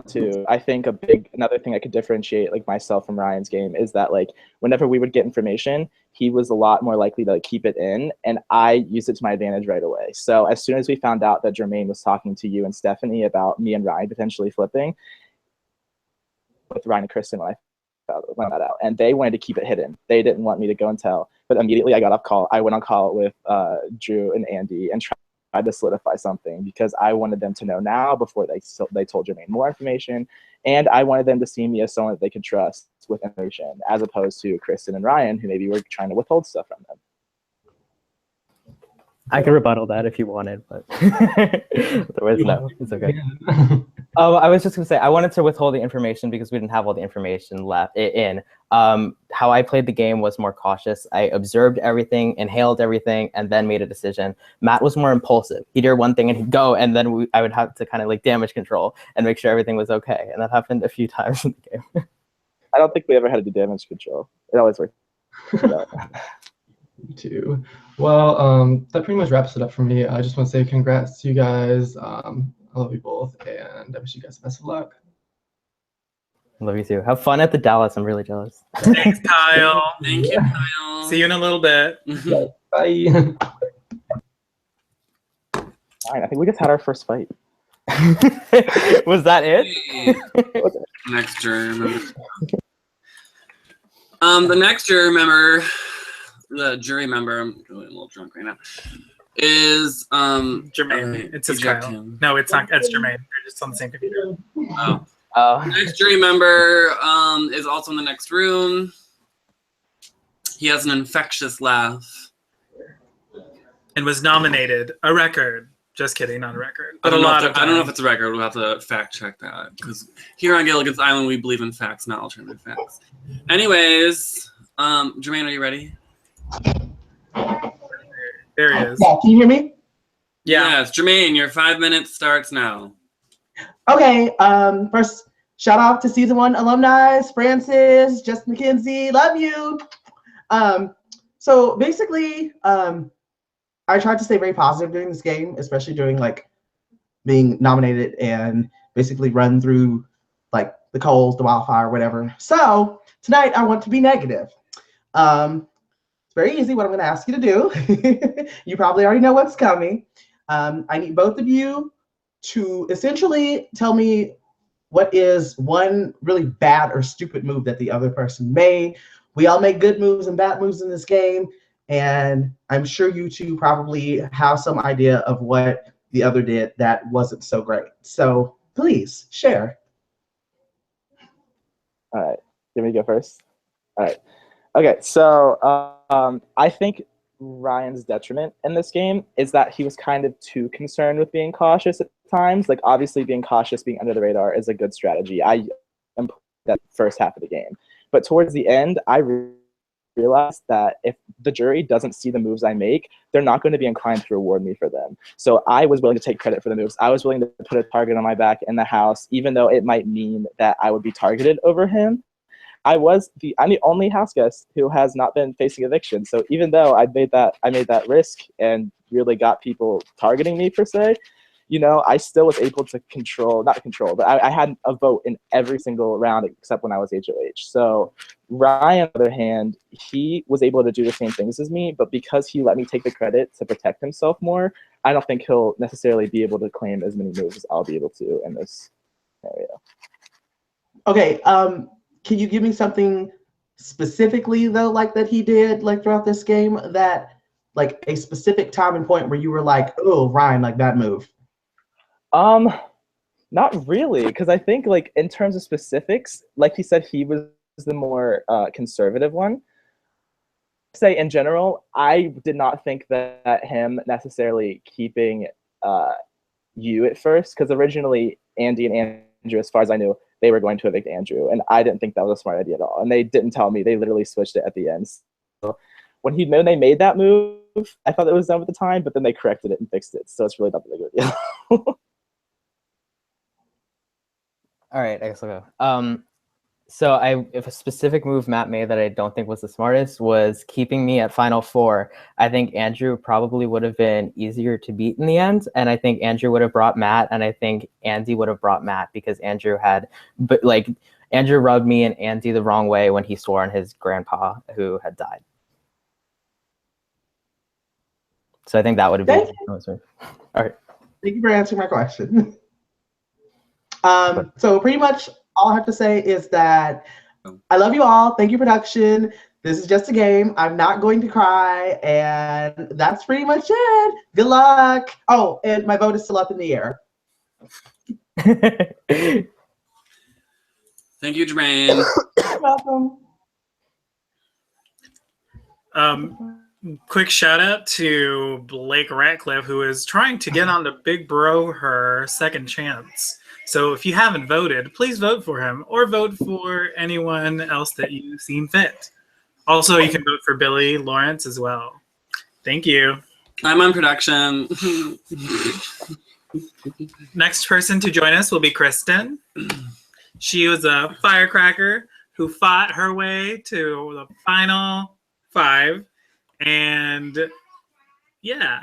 Speaker 3: too, I think another thing that could differentiate like myself from Ryan's game is that like whenever we would get information, he was a lot more likely to like, keep it in, and I used it to my advantage right away. So as soon as we found out that Jermaine was talking to you and Stephanie about me and Ryan potentially flipping, with Ryan and Kristen when I found that out, and they wanted to keep it hidden. They didn't want me to go and tell. But immediately I got off call. I went on call with Drew and Andy and tried to solidify something because I wanted them to know now before they told Jermaine more information, and I wanted them to see me as someone that they could trust with information, as opposed to Kristen and Ryan, who maybe were trying to withhold stuff from them.
Speaker 5: I could rebuttal that if you wanted, but otherwise no, it's okay. I was just gonna say I wanted to withhold the information because we didn't have all the information left in. How I played the game was more cautious. I observed everything, inhaled everything, and then made a decision. Matt was more impulsive. He'd hear one thing and he'd go, and then I would have to kind of like damage control and make sure everything was okay. And that happened a few times in the game.
Speaker 3: I don't think we ever had to do damage control. It always worked.
Speaker 10: Too. Well, that pretty much wraps it up for me. I just want to say congrats to you guys. I love you both, and I wish you guys the best of luck.
Speaker 5: Love you too. Have fun at the Dallas. I'm really jealous.
Speaker 2: Thanks, Kyle.
Speaker 1: Thank you, Kyle.
Speaker 2: See you in a little bit.
Speaker 10: Bye.
Speaker 3: Fine, I think we just had our first fight.
Speaker 5: Was that it?
Speaker 1: Next jury member. The next jury member, the jury member, I'm really a little drunk right now, is
Speaker 2: Jermaine. It says Kyle. No, it's not. It's Jermaine. They're just on the same computer.
Speaker 1: Oh. The next jury member is also in the next room. He has an infectious laugh.
Speaker 2: And was nominated a record. Just kidding, not a record.
Speaker 1: But
Speaker 2: I
Speaker 1: don't know if it's a record. We'll have to fact check that. Because here on Gilligan's Island, we believe in facts, not alternative facts. Anyways, Jermaine, are you ready?
Speaker 2: There he is.
Speaker 11: Yeah, can you hear me?
Speaker 2: Yeah.
Speaker 1: Yes, Jermaine, your 5 minutes starts now.
Speaker 11: Okay, first, shout out to season 1 alumni, Francis, Justin McKenzie, love you. So basically, I tried to stay very positive during this game, especially during like being nominated and basically run through like the coals, the wildfire, whatever. So tonight I want to be negative. It's very easy what I'm going to ask you to do. You probably already know what's coming. I need both of you to essentially tell me what is one really bad or stupid move that the other person made. We all make good moves and bad moves in this game, and I'm sure you two probably have some idea of what the other did that wasn't so great. So please share.
Speaker 3: All right, let me go first. All right. Okay, so I think Ryan's detriment in this game is that he was kind of too concerned with being cautious at times. Like, obviously, being cautious, being under the radar is a good strategy. I am that first half of the game, but towards the end, I realized that if the jury doesn't see the moves I make, they're not going to be inclined to reward me for them. So I was willing to take credit for the moves. I was willing to put a target on my back in the house, even though it might mean that I would be targeted over him. I'm the only house guest who has not been facing eviction. So even though I made that risk and really got people targeting me per se, I still was able to not control, but I had a vote in every single round except when I was HOH. So Ryan, on the other hand, he was able to do the same things as me, but because he let me take the credit to protect himself more, I don't think he'll necessarily be able to claim as many moves as I'll be able to in this scenario.
Speaker 11: Okay, can you give me something specifically though, like that he did like throughout this game, that like a specific time and point where you were like, oh, Ryan, like that move?
Speaker 3: Not really, because I think like in terms of specifics, like he said, he was the more conservative one. Say in general, I did not think that him necessarily keeping you at first, because originally Andy and Andrew, as far as I knew, they were going to evict Andrew, and I didn't think that was a smart idea at all. And they didn't tell me; they literally switched it at the end. So when they made that move, I thought it was done at the time, but then they corrected it and fixed it. So it's really not the big of a deal.
Speaker 5: All right, I guess I'll go. So if a specific move Matt made that I don't think was the smartest was keeping me at Final Four. I think Andrew probably would have been easier to beat in the end, and I think Andrew would have brought Matt, and I think Andy would have brought Matt because Andrew rubbed me and Andy the wrong way when he swore on his grandpa who had died. So I think that would have been. All right.
Speaker 11: Thank you for answering my question. So pretty much all I have to say is that I love you all. Thank you, production. This is just a game. I'm not going to cry, and that's pretty much it. Good luck. Oh, and my vote is still up in the air.
Speaker 1: Thank you, Jermaine.
Speaker 11: You're welcome.
Speaker 2: Quick shout out to Blake Ratcliffe, who is trying to get on to Big Bro her second chance. So if you haven't voted, please vote for him or vote for anyone else that you seem fit. Also, you can vote for Billy Lawrence as well. Thank you.
Speaker 1: I'm on production.
Speaker 2: Next person to join us will be Kristen. She was a firecracker who fought her way to the final 5. And yeah.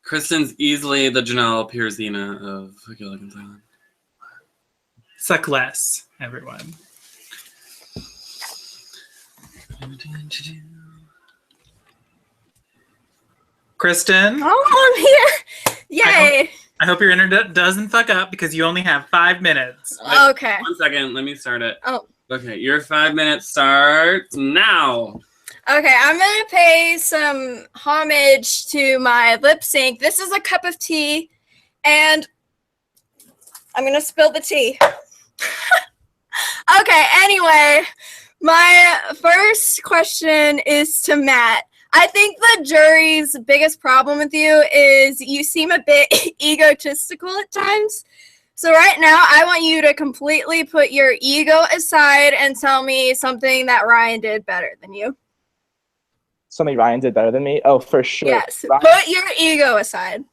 Speaker 1: Kristen's easily the Janelle Pierzina of Gilligan's Island.
Speaker 2: Suck less, everyone. Kristen?
Speaker 12: Oh, I'm here. Yay.
Speaker 2: I hope your internet doesn't fuck up because you only have 5 minutes.
Speaker 12: Okay.
Speaker 1: 1 second. Let me start it.
Speaker 12: Oh.
Speaker 1: Okay. Your 5 minutes starts now.
Speaker 12: Okay, I'm going to pay some homage to my lip sync. This is a cup of tea, and I'm going to spill the tea. Okay, anyway, my first question is to Matt. I think the jury's biggest problem with you is you seem a bit egotistical at times. So right now, I want you to completely put your ego aside and tell me something that Ryan did better than you.
Speaker 3: Something Ryan did better than me? Oh, for sure.
Speaker 12: Yes,
Speaker 3: Ryan,
Speaker 12: put your ego aside.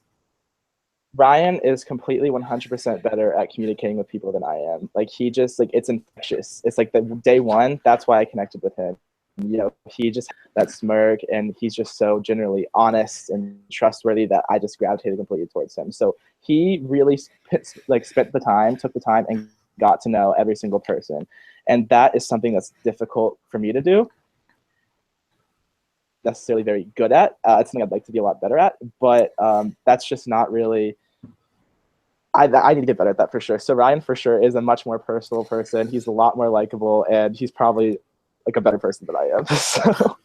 Speaker 3: Ryan is completely 100% better at communicating with people than I am. Like, he just, like, it's infectious. It's like the day one, that's why I connected with him. He just that smirk, and he's just so generally honest and trustworthy that I just gravitated completely towards him. So he really took the time and got to know every single person. And that is something that's difficult for me to do. Necessarily very good at. It's something I'd like to be a lot better at, but that's just not really. I need to get better at that for sure. So Ryan for sure is a much more personal person. He's a lot more likable, and he's probably like a better person than I am. So.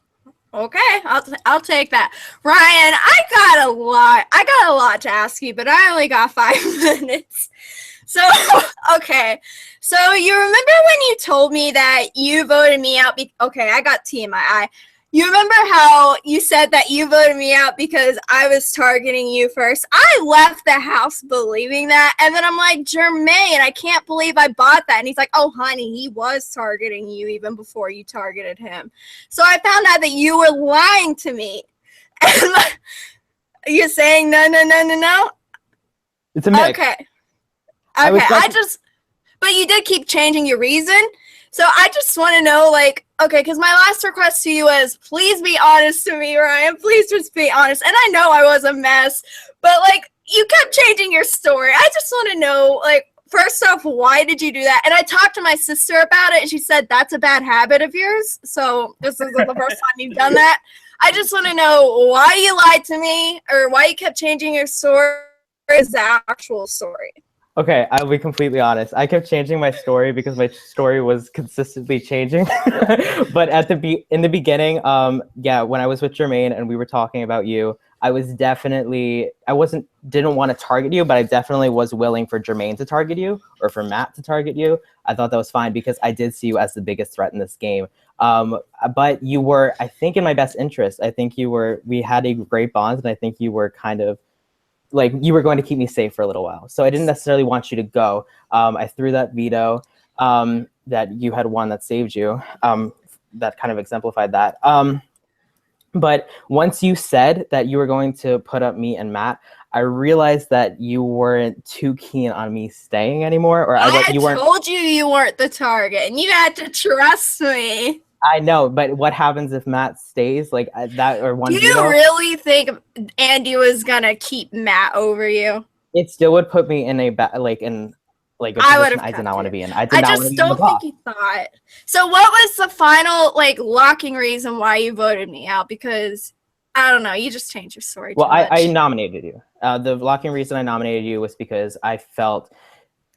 Speaker 12: Okay, I'll take that. Ryan, I got a lot to ask you, but I only got 5 minutes. So, okay. So, you remember when you told me that you voted me out? Okay, I got tea in my eye. You remember how you said that you voted me out because I was targeting you first? I left the house believing that. And then I'm like, Jermaine, I can't believe I bought that. And he's like, oh, honey, he was targeting you even before you targeted him. So I found out that you were lying to me. And you're saying no?
Speaker 5: It's a mix.
Speaker 12: Okay.
Speaker 5: I
Speaker 12: But you did keep changing your reason. So I just want to know, like, okay, because my last request to you was, please be honest to me, Ryan. Please just be honest. And I know I was a mess, but, like, you kept changing your story. I just want to know, like, first off, why did you do that? And I talked to my sister about it, and she said, that's a bad habit of yours. So this isn't the first time you've done that. I just want to know why you lied to me or why you kept changing your story. Is the actual story?
Speaker 5: Okay, I'll be completely honest. I kept changing my story because my story was consistently changing. But in the beginning, yeah, when I was with Jermaine and we were talking about you, didn't want to target you, but I definitely was willing for Jermaine to target you or for Matt to target you. I thought that was fine because I did see you as the biggest threat in this game. But you were, I think, in my best interest. I think we had a great bond, and I think you were kind of like you were going to keep me safe for a little while. So I didn't necessarily want you to go. I threw that veto that you had won that saved you. That kind of exemplified that. But once you said that you were going to put up me and Matt, I realized that you weren't too keen on me staying anymore. Or
Speaker 12: I told you weren't the target, and you had to trust me.
Speaker 5: I know, but what happens if Matt stays like that or one?
Speaker 12: Do you really think Andy was gonna keep Matt over you?
Speaker 5: It still would put me in a position I did not want to be in. I just don't think
Speaker 12: he thought. So, what was the final locking reason why you voted me out? Because I don't know, you just changed your story.
Speaker 5: Well, I nominated you. The locking reason I nominated you was because I felt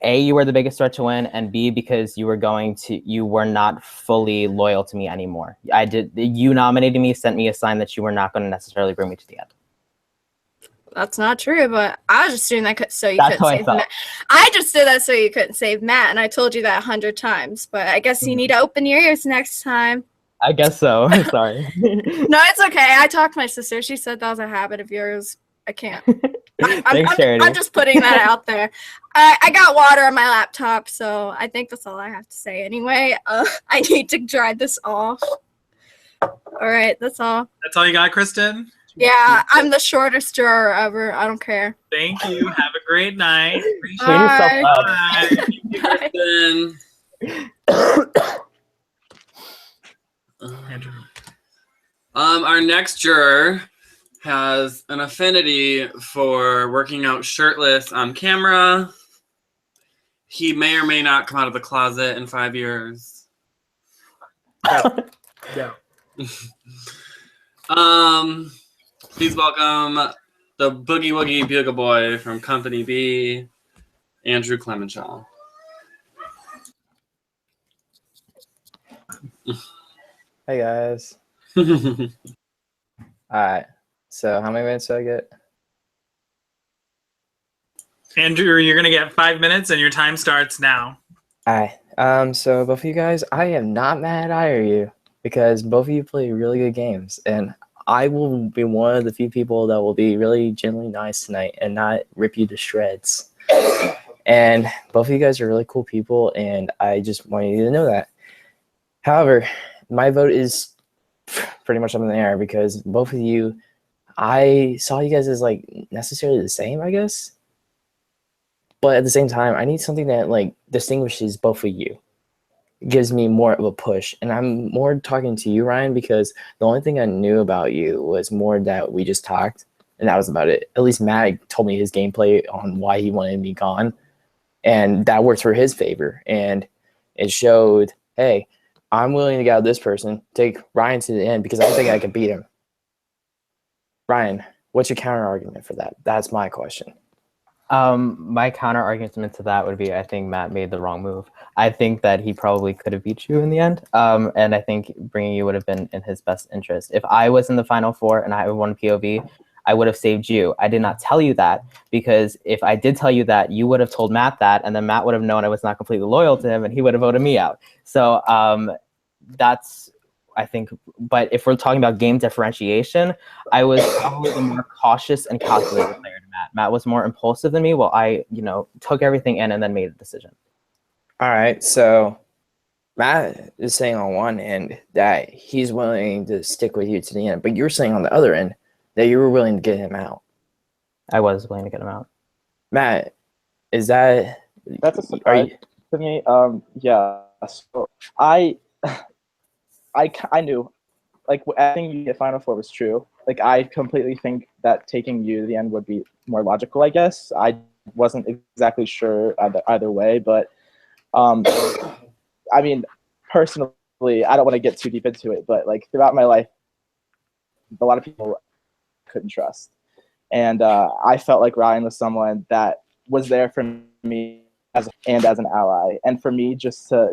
Speaker 5: A, you were the biggest threat to win, and B, because you were not fully loyal to me anymore. You nominated me, sent me a sign that you were not going to necessarily bring me to the end.
Speaker 12: That's not true, but I was just doing that so you couldn't save Matt. I just did that so you couldn't save Matt, and I told you that 100 times, but I guess you need to open your ears next time.
Speaker 5: I guess so. Sorry.
Speaker 12: No, it's okay. I talked to my sister. She said that was a habit of yours. I can't. I'm just putting that out there. I got water on my laptop, so I think that's all I have to say anyway. I need to dry this off. All right, that's all.
Speaker 2: That's all you got, Kristen?
Speaker 12: Yeah, I'm the shortest juror ever. I don't care.
Speaker 2: Thank you. Have a great night.
Speaker 12: Bye.
Speaker 2: Bye.
Speaker 1: Andrew. Our next juror has an affinity for working out shirtless on camera. He may or may not come out of the closet in 5 years.
Speaker 2: Yeah.
Speaker 1: Please welcome the Boogie Woogie Bugle Boy from Company B, Andrew Clemenshaw.
Speaker 13: Hey guys. Alright. So how many minutes do I get?
Speaker 2: Andrew, you're gonna get 5 minutes and your time starts now.
Speaker 13: Alright. So both of you guys, I am not mad at either of you because both of you play really good games, and I will be one of the few people that will be really genuinely nice tonight and not rip you to shreds. And both of you guys are really cool people, and I just want you to know that. However, my vote is pretty much up in the air because both of you, I saw you guys as like necessarily the same, I guess. But at the same time, I need something that like distinguishes both of you. It gives me more of a push. And I'm more talking to you, Ryan, because the only thing I knew about you was more that we just talked, and that was about it. At least Matt told me his gameplay on why he wanted me gone, and that worked for his favor. And it showed, hey, I'm willing to get out this person, take Ryan to the end because I think I can beat him. Ryan, what's your counter argument for that? That's my question.
Speaker 5: My counter argument to that would be I think Matt made the wrong move. I think that he probably could have beat you in the end. And I think bringing you would have been in his best interest. If I was in the final four and I won POV, I would have saved you. I did not tell you that because if I did tell you that, you would have told Matt that, and then Matt would have known I was not completely loyal to him, and he would have voted me out. So that's, I think, but if we're talking about game differentiation, I was probably the more cautious and calculated player to Matt. Matt was more impulsive than me, while I, took everything in and then made a decision.
Speaker 13: All right, so Matt is saying on one end that he's willing to stick with you to the end, but you're saying on the other end that you were willing to get him out.
Speaker 5: I was willing to get him out.
Speaker 13: Matt, is that...
Speaker 3: That's a surprise to me. Yeah, so I knew, like, I think you get Final Four was true. Like, I completely think that taking you to the end would be more logical, I guess. I wasn't exactly sure either way, but I mean, personally, I don't want to get too deep into it, but like throughout my life, a lot of people I couldn't trust. And I felt like Ryan was someone that was there for me as an ally. And for me just to,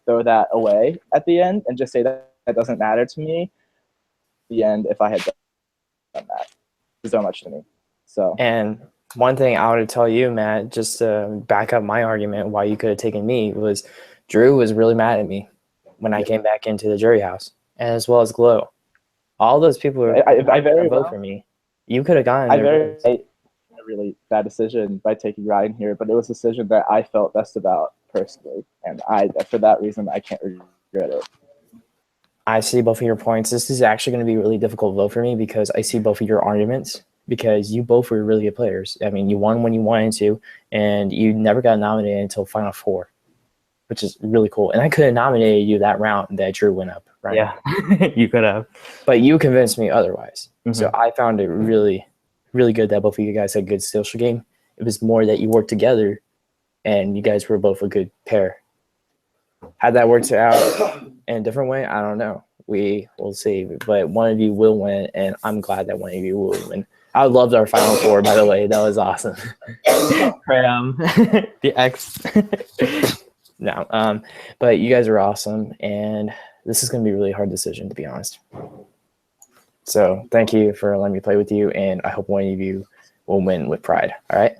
Speaker 3: throw that away at the end and just say that doesn't matter to me, the end, if I had done that, is so much to me. So.
Speaker 13: And one thing I would tell you, Matt, just to back up my argument why you could have taken me, was Drew was really mad at me when I came back into the jury house, and as well as Glow. All those people were vote for me. You could have gotten there.
Speaker 3: I made a really bad decision by taking Ryan here, but it was a decision that I felt best about personally, and for that reason, I can't regret it.
Speaker 13: I see both of your points. This is actually going to be a really difficult vote for me because I see both of your arguments, because you both were really good players. I mean, you won when you wanted to, and you never got nominated until Final Four, which is really cool. And I could have nominated you that round that Drew went up, right?
Speaker 5: Yeah, you could have.
Speaker 13: But you convinced me otherwise.
Speaker 5: Mm-hmm.
Speaker 13: So I found it really, really good that both of you guys had a good social game. It was more that you worked together, and you guys were both a good pair. Had that worked out in a different way, I don't know. We will see. But one of you will win, and I'm glad that one of you will win. I loved our Final Four, by the way. That was awesome.
Speaker 5: Cram. The X.
Speaker 13: No, but you guys are awesome, and this is going to be a really hard decision, to be honest. So thank you for letting me play with you, and I hope one of you will win with pride. All right?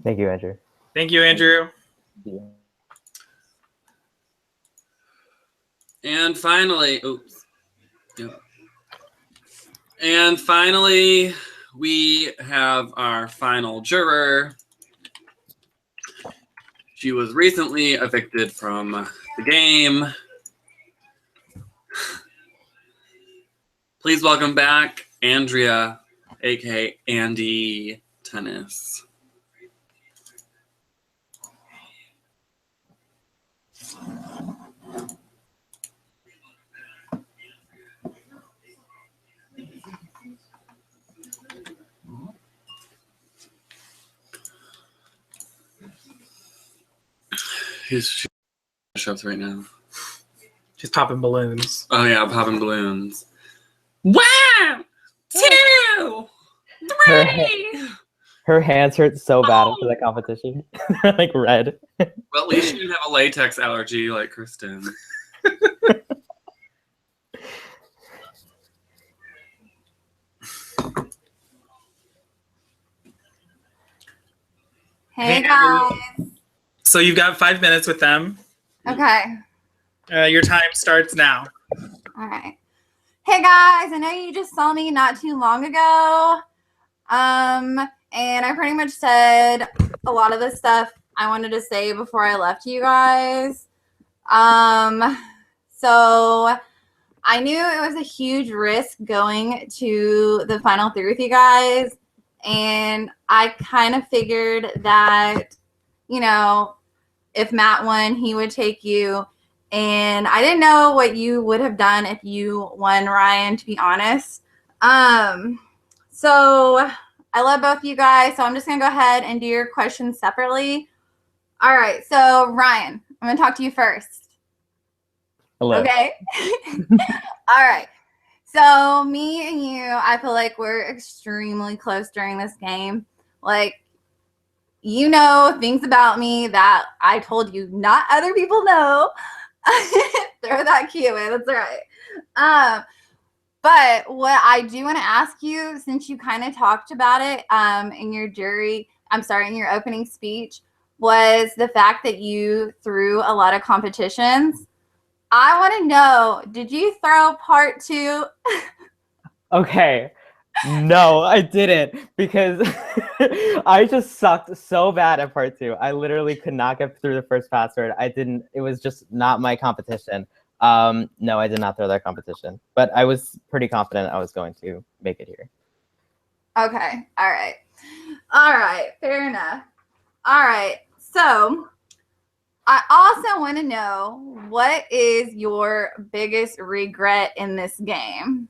Speaker 5: Thank you, Andrew.
Speaker 2: Thank you, Andrew.
Speaker 3: Yeah.
Speaker 1: And finally, oops. Yep. And finally, we have our final juror. She was recently evicted from the game. Please welcome back Andrea, aka Andy Tennis. She's shows right now.
Speaker 2: She's popping balloons.
Speaker 1: Oh yeah, popping balloons. 1, 2, 3.
Speaker 5: Her hands hurt so bad after that competition. Like red.
Speaker 1: Well, at least she didn't have a latex allergy like Kristen.
Speaker 4: Hey guys.
Speaker 2: So you've got 5 minutes with them.
Speaker 4: Okay.
Speaker 2: Your time starts now.
Speaker 4: All right. Hey guys, I know you just saw me not too long ago. And I pretty much said a lot of the stuff I wanted to say before I left you guys. So I knew it was a huge risk going to the final three with you guys. And I kind of figured that, if Matt won, he would take you. And I didn't know what you would have done if you won, Ryan, to be honest. So I love both of you guys. So I'm just going to go ahead and do your questions separately. All right. So Ryan, I'm going to talk to you first.
Speaker 5: Hello.
Speaker 4: Okay. All right. So me and you, I feel like we're extremely close during this game. Like, you know things about me that I told you not other people know. Throw that key away. That's all right. But what I do want to ask you, since you kind of talked about it in your in your opening speech, was the fact that you threw a lot of competitions. I want to know, did you throw part 2?
Speaker 5: Okay. No, I didn't because I just sucked so bad at part 2. I literally could not get through the first password. It was just not my competition. No, I did not throw that competition, but I was pretty confident I was going to make it here.
Speaker 4: Okay. All right. All right. Fair enough. All right. So I also want to know, what is your biggest regret in this game?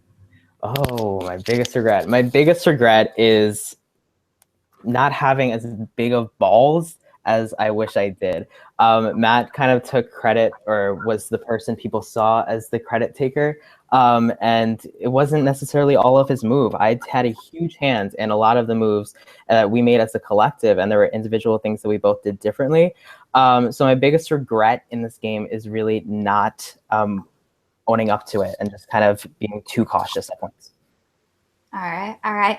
Speaker 5: Oh, my biggest regret. My biggest regret is not having as big of balls as I wish I did. Matt kind of took credit, or was the person people saw as the credit taker. And it wasn't necessarily all of his move. I had a huge hand in a lot of the moves that we made as a collective, and there were individual things that we both did differently. So my biggest regret in this game is really not owning up to it and just kind of being too cautious at points.
Speaker 4: All right. All right.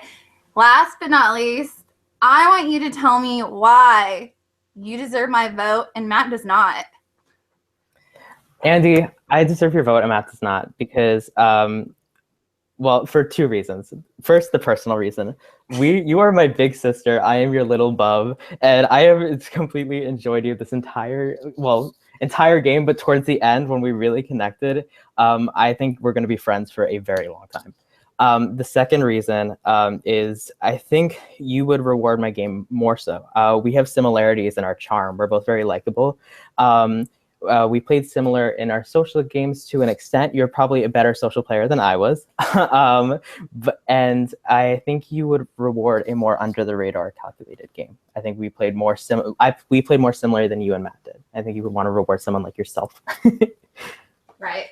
Speaker 4: Last but not least, I want you to tell me why you deserve my vote and Matt does not.
Speaker 5: Andy, I deserve your vote and Matt does not, because well, for 2 reasons. First, the personal reason. You are my big sister. I am your little bub, and I have completely enjoyed you this entire game. But towards the end, when we really connected, I think we're going to be friends for a very long time. The second reason is I think you would reward my game more so. We have similarities in our charm. We're both very likable. We played similar in our social games to an extent. You're probably a better social player than I was. And I think you would reward a more under the radar calculated game. I think we played more similar than you and Matt did. I think you would want to reward someone like yourself.
Speaker 4: Right.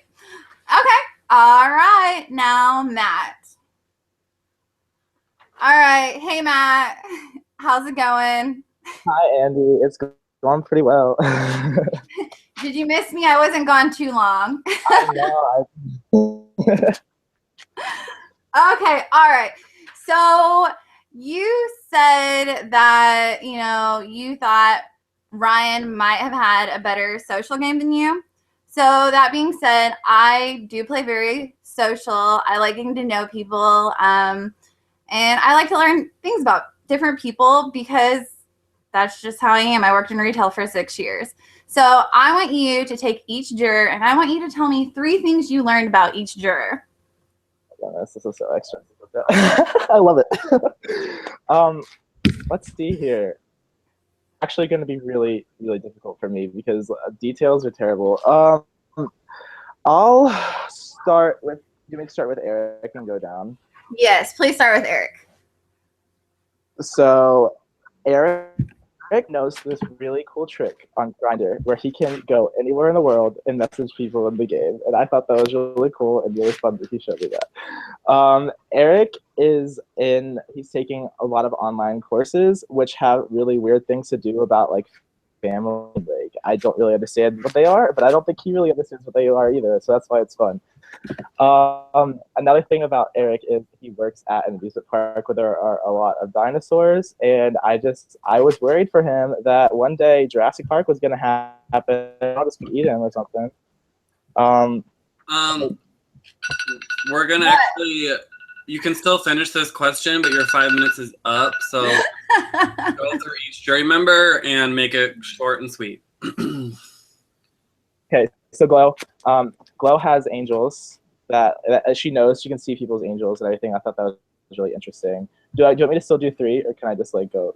Speaker 4: Okay. All right. Now, Matt. All right. Hey, Matt. How's it going?
Speaker 3: Hi, Andy. It's going pretty well.
Speaker 4: Did you miss me? I wasn't gone too long.
Speaker 3: I know.
Speaker 4: Okay. All right. So you said that, you thought Ryan might have had a better social game than you. So that being said, I do play very social. I like getting to know people. And I like to learn things about different people because that's just how I am. I worked in retail for 6 years. So I want you to take each juror and I want you to tell me 3 things you learned about each juror.
Speaker 3: This is so extra. I love it. Let's see here. Actually going to be really, really difficult for me because details are terrible. I'll start with, you may start with Eric and go down.
Speaker 4: Yes, please start with Eric.
Speaker 3: So Eric knows this really cool trick on Grindr where he can go anywhere in the world and message people in the game. And I thought that was really cool and really fun that he showed me that. Eric he's taking a lot of online courses which have really weird things to do about like family. Like, I don't really understand what they are, but I don't think he really understands what they are either. So that's why it's fun. Another thing about Eric is he works at an amusement park where there are a lot of dinosaurs, and I was worried for him that one day Jurassic Park was gonna happen. I'll just eat him or something.
Speaker 1: We're gonna actually. You can still finish this question, but your 5 minutes is up. So go through each jury member and make it short and sweet.
Speaker 3: Okay, so Glow has angels that as she knows, she can see people's angels and everything. I thought that was really interesting. Do you want me to still do 3, or can I just like go?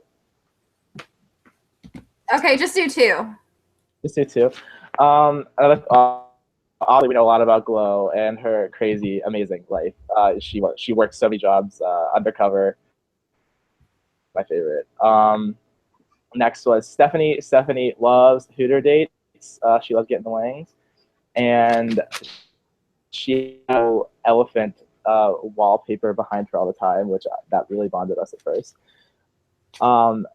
Speaker 4: Okay, just do 2.
Speaker 3: Just do 2. Obviously, we know a lot about Glow and her crazy, amazing life. She works so many jobs undercover. My favorite. Next was Stephanie. Stephanie loves Hooter dates. She loves getting the wings, and she had elephant wallpaper behind her all the time, which that really bonded us at first.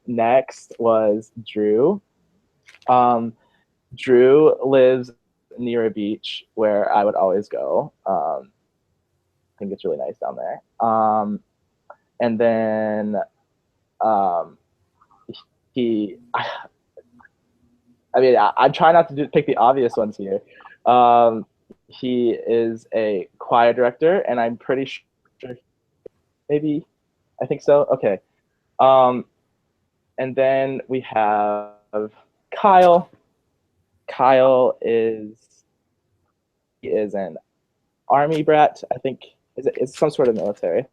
Speaker 3: Next was Drew. Drew lives near a beach where I would always go. think it's really nice down there. And then I'm trying not to pick the obvious ones here. He is a choir director, and I'm pretty sure, maybe, I think so. Okay. And then we have Kyle. Kyle is an army brat. I think it's some sort of military. I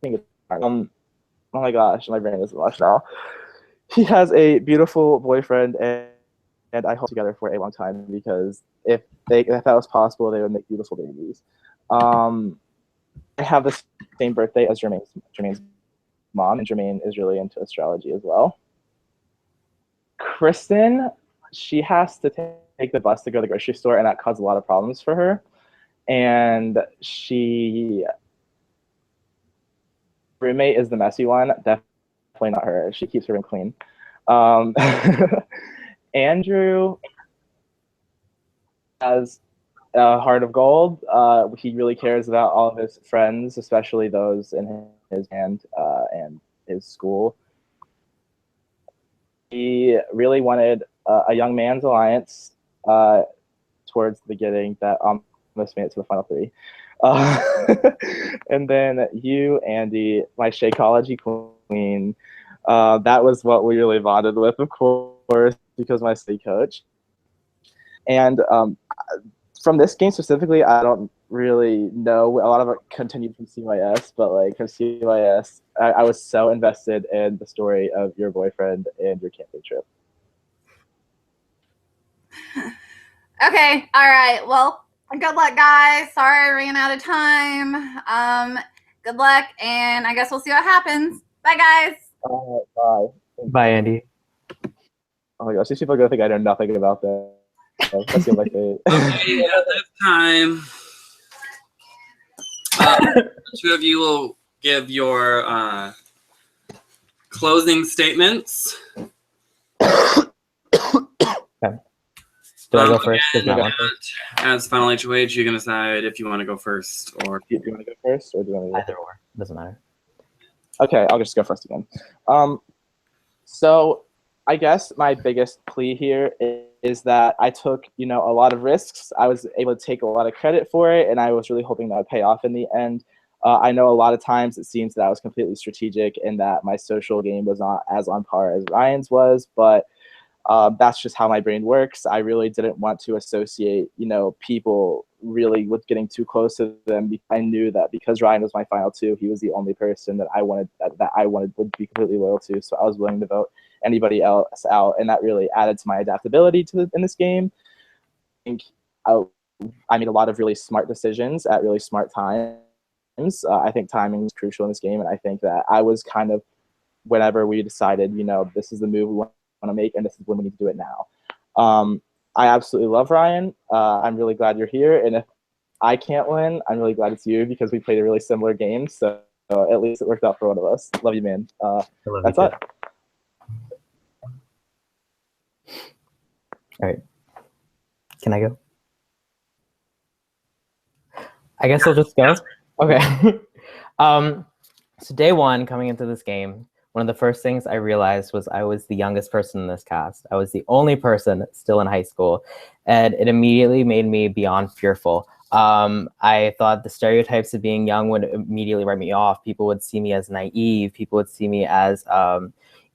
Speaker 3: think it's army. Oh my gosh, my brain is lost now. He has a beautiful boyfriend, and I hope together for a long time, because if that was possible, they would make beautiful babies. I have the same birthday as Jermaine's mom, and Jermaine is really into astrology as well. Kristen, she has to take the bus to go to the grocery store, and that caused a lot of problems for her. And roommate is the messy one. Definitely not her. She keeps her room clean. Andrew has a heart of gold. He really cares about all of his friends, especially those in his band and his school. He really wanted a young man's alliance towards the beginning that almost made it to the final three. And then you, Andy, my Shakeology queen. That was what we really bonded with, of course, because my city coach. And from this game specifically, I don't really know. A lot of it continued from CYS, but like from CYS, I was so invested in the story of your boyfriend and your camping trip.
Speaker 4: Okay, all right. Well, good luck, guys. Sorry I ran out of time. Good luck, and I guess we'll see what happens. Bye, guys.
Speaker 3: Bye.
Speaker 5: Bye, Andy.
Speaker 3: Oh my gosh, these people are gonna think I know nothing about that. That's my fate.
Speaker 1: Okay, at this time, the two of you will give your closing statements.
Speaker 5: Do I go first?
Speaker 1: As final HOH, you can decide if you want to go first or
Speaker 3: do you want to go first, or do you want to go
Speaker 5: either or? Doesn't matter.
Speaker 3: Okay, I'll just go first again. So I guess my biggest plea here is that I took, a lot of risks. I was able to take a lot of credit for it, and I was really hoping that would pay off in the end. I know a lot of times it seems that I was completely strategic and that my social game was not as on par as Ryan's was, but that's just how my brain works. I really didn't want to associate, people really with getting too close to them. I knew that because Ryan was my final two, he was the only person that I wanted would be completely loyal to. So I was willing to vote anybody else out, and that really added to my adaptability in this game. I think I made a lot of really smart decisions at really smart times. I think timing is crucial in this game, and I think that I was kind of, whenever we decided, this is the move we want to make, and this is when we need to do it now. I absolutely love Ryan. I'm really glad you're here, and if I can't win, I'm really glad it's you, because we played a really similar game, so at least it worked out for one of us. Love you, man. That's it.
Speaker 5: All right. Can I go? I guess I'll just go. Okay. So day one, coming into this game, one of the first things I realized was I was the youngest person in this cast. I was the only person still in high school, and it immediately made me beyond fearful. I thought the stereotypes of being young would immediately write me off. People would see me as naive. People would see me as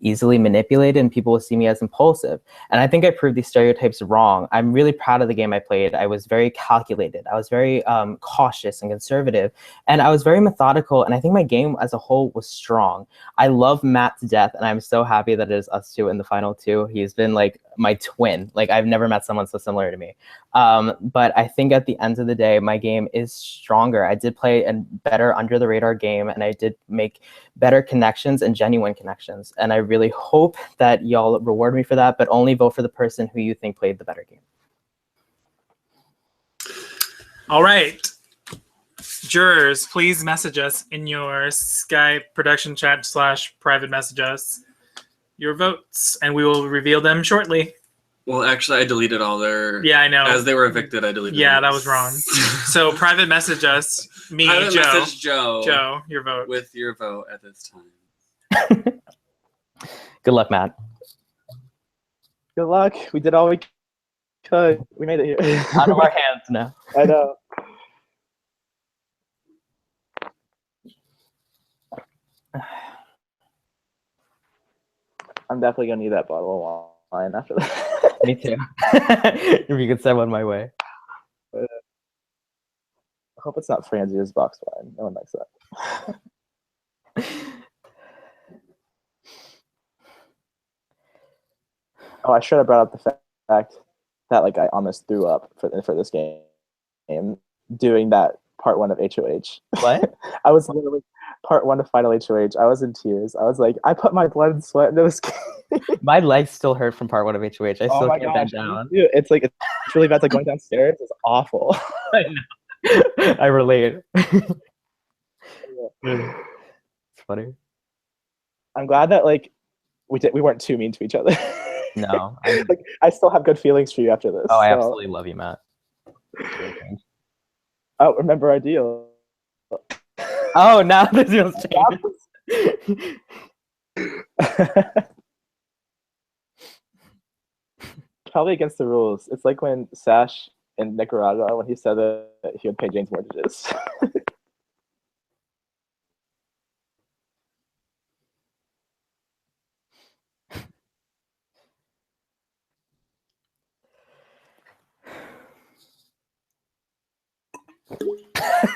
Speaker 5: easily manipulated, and people would see me as impulsive. And I think I proved these stereotypes wrong. I'm really proud of the game I played. I was very calculated. I was very cautious and conservative, and I was very methodical. And I think my game as a whole was strong. I love Matt to death, and I'm so happy that it is us two in the final two. He's been like my twin. Like, I've never met someone so similar to me. But I think at the end of the day, my game is stronger. I did play a better under the radar game, and I did make better connections and genuine connections. And I really hope that y'all reward me for that, but only vote for the person who you think played the better game.
Speaker 2: All right. Jurors, please message us in your Skype production chat /private message us your votes, and we will reveal them shortly.
Speaker 1: Well, actually, I deleted all their.
Speaker 2: Yeah, I know.
Speaker 1: As they were evicted, I deleted.
Speaker 2: Yeah,
Speaker 1: them.
Speaker 2: that was wrong. So private message us, me,
Speaker 1: Private
Speaker 2: Joe.
Speaker 1: message Joe.
Speaker 2: Joe, your vote.
Speaker 1: With your vote at this time.
Speaker 5: Good luck, Matt.
Speaker 3: Good luck. We did all we could. We made it here.
Speaker 5: Out of our hands now.
Speaker 3: I know. I'm definitely gonna need that bottle of wine after that.
Speaker 5: Me too. If you could send one my way.
Speaker 3: I hope it's not Franzia's box wine. No one likes that. Oh, I should have brought up the fact that like I almost threw up for this game doing that part 1 of HOH.
Speaker 5: What?
Speaker 3: I was literally part 1 of Final HOH. I was in tears. I was like, I put my blood and sweat into this game.
Speaker 5: My legs still hurt from part 1 of HOH. I still can't bend
Speaker 3: Dude,
Speaker 5: down.
Speaker 3: it's like it's really bad. Like going downstairs is awful.
Speaker 5: I know. I relate. It's funny.
Speaker 3: I'm glad that like we weren't too mean to each other.
Speaker 5: No.
Speaker 3: Like I still have good feelings for you after this.
Speaker 5: Oh, I
Speaker 3: so.
Speaker 5: absolutely love you, Matt.
Speaker 3: Oh, remember our deal.
Speaker 5: Oh, now the deal's changed.
Speaker 3: Probably against the rules. It's like when Sash in Nicaragua, when he said that he would pay Jane's mortgages.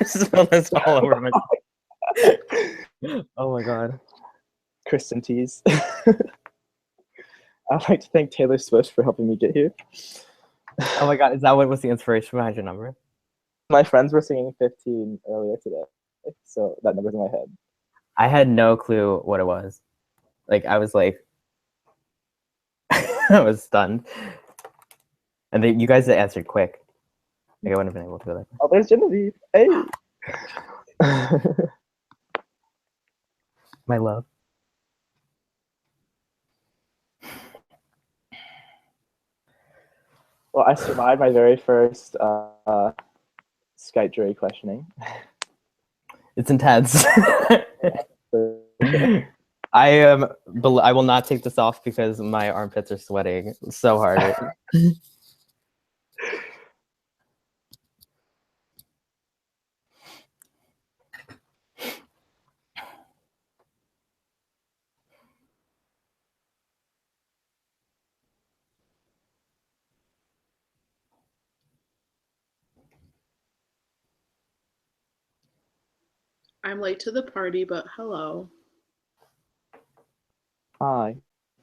Speaker 5: Spill this all over my. Oh my god.
Speaker 3: Kristen Tees. I'd like to thank Taylor Swift for helping me get here.
Speaker 5: Oh my god, is that what was the inspiration behind your number?
Speaker 3: My friends were singing 15 earlier today, so that number's in my head.
Speaker 5: I had no clue what it was. Like, I was like, I was stunned. And then you guys answered quick. Like, I wouldn't have been able to do that.
Speaker 3: Oh, there's Genevieve. Hey.
Speaker 5: My love.
Speaker 3: Well, I survived my very first Skype jury questioning.
Speaker 5: It's intense. I will not take this off because my armpits are sweating so hard.
Speaker 14: I'm late to the party, but hello.
Speaker 3: Hi.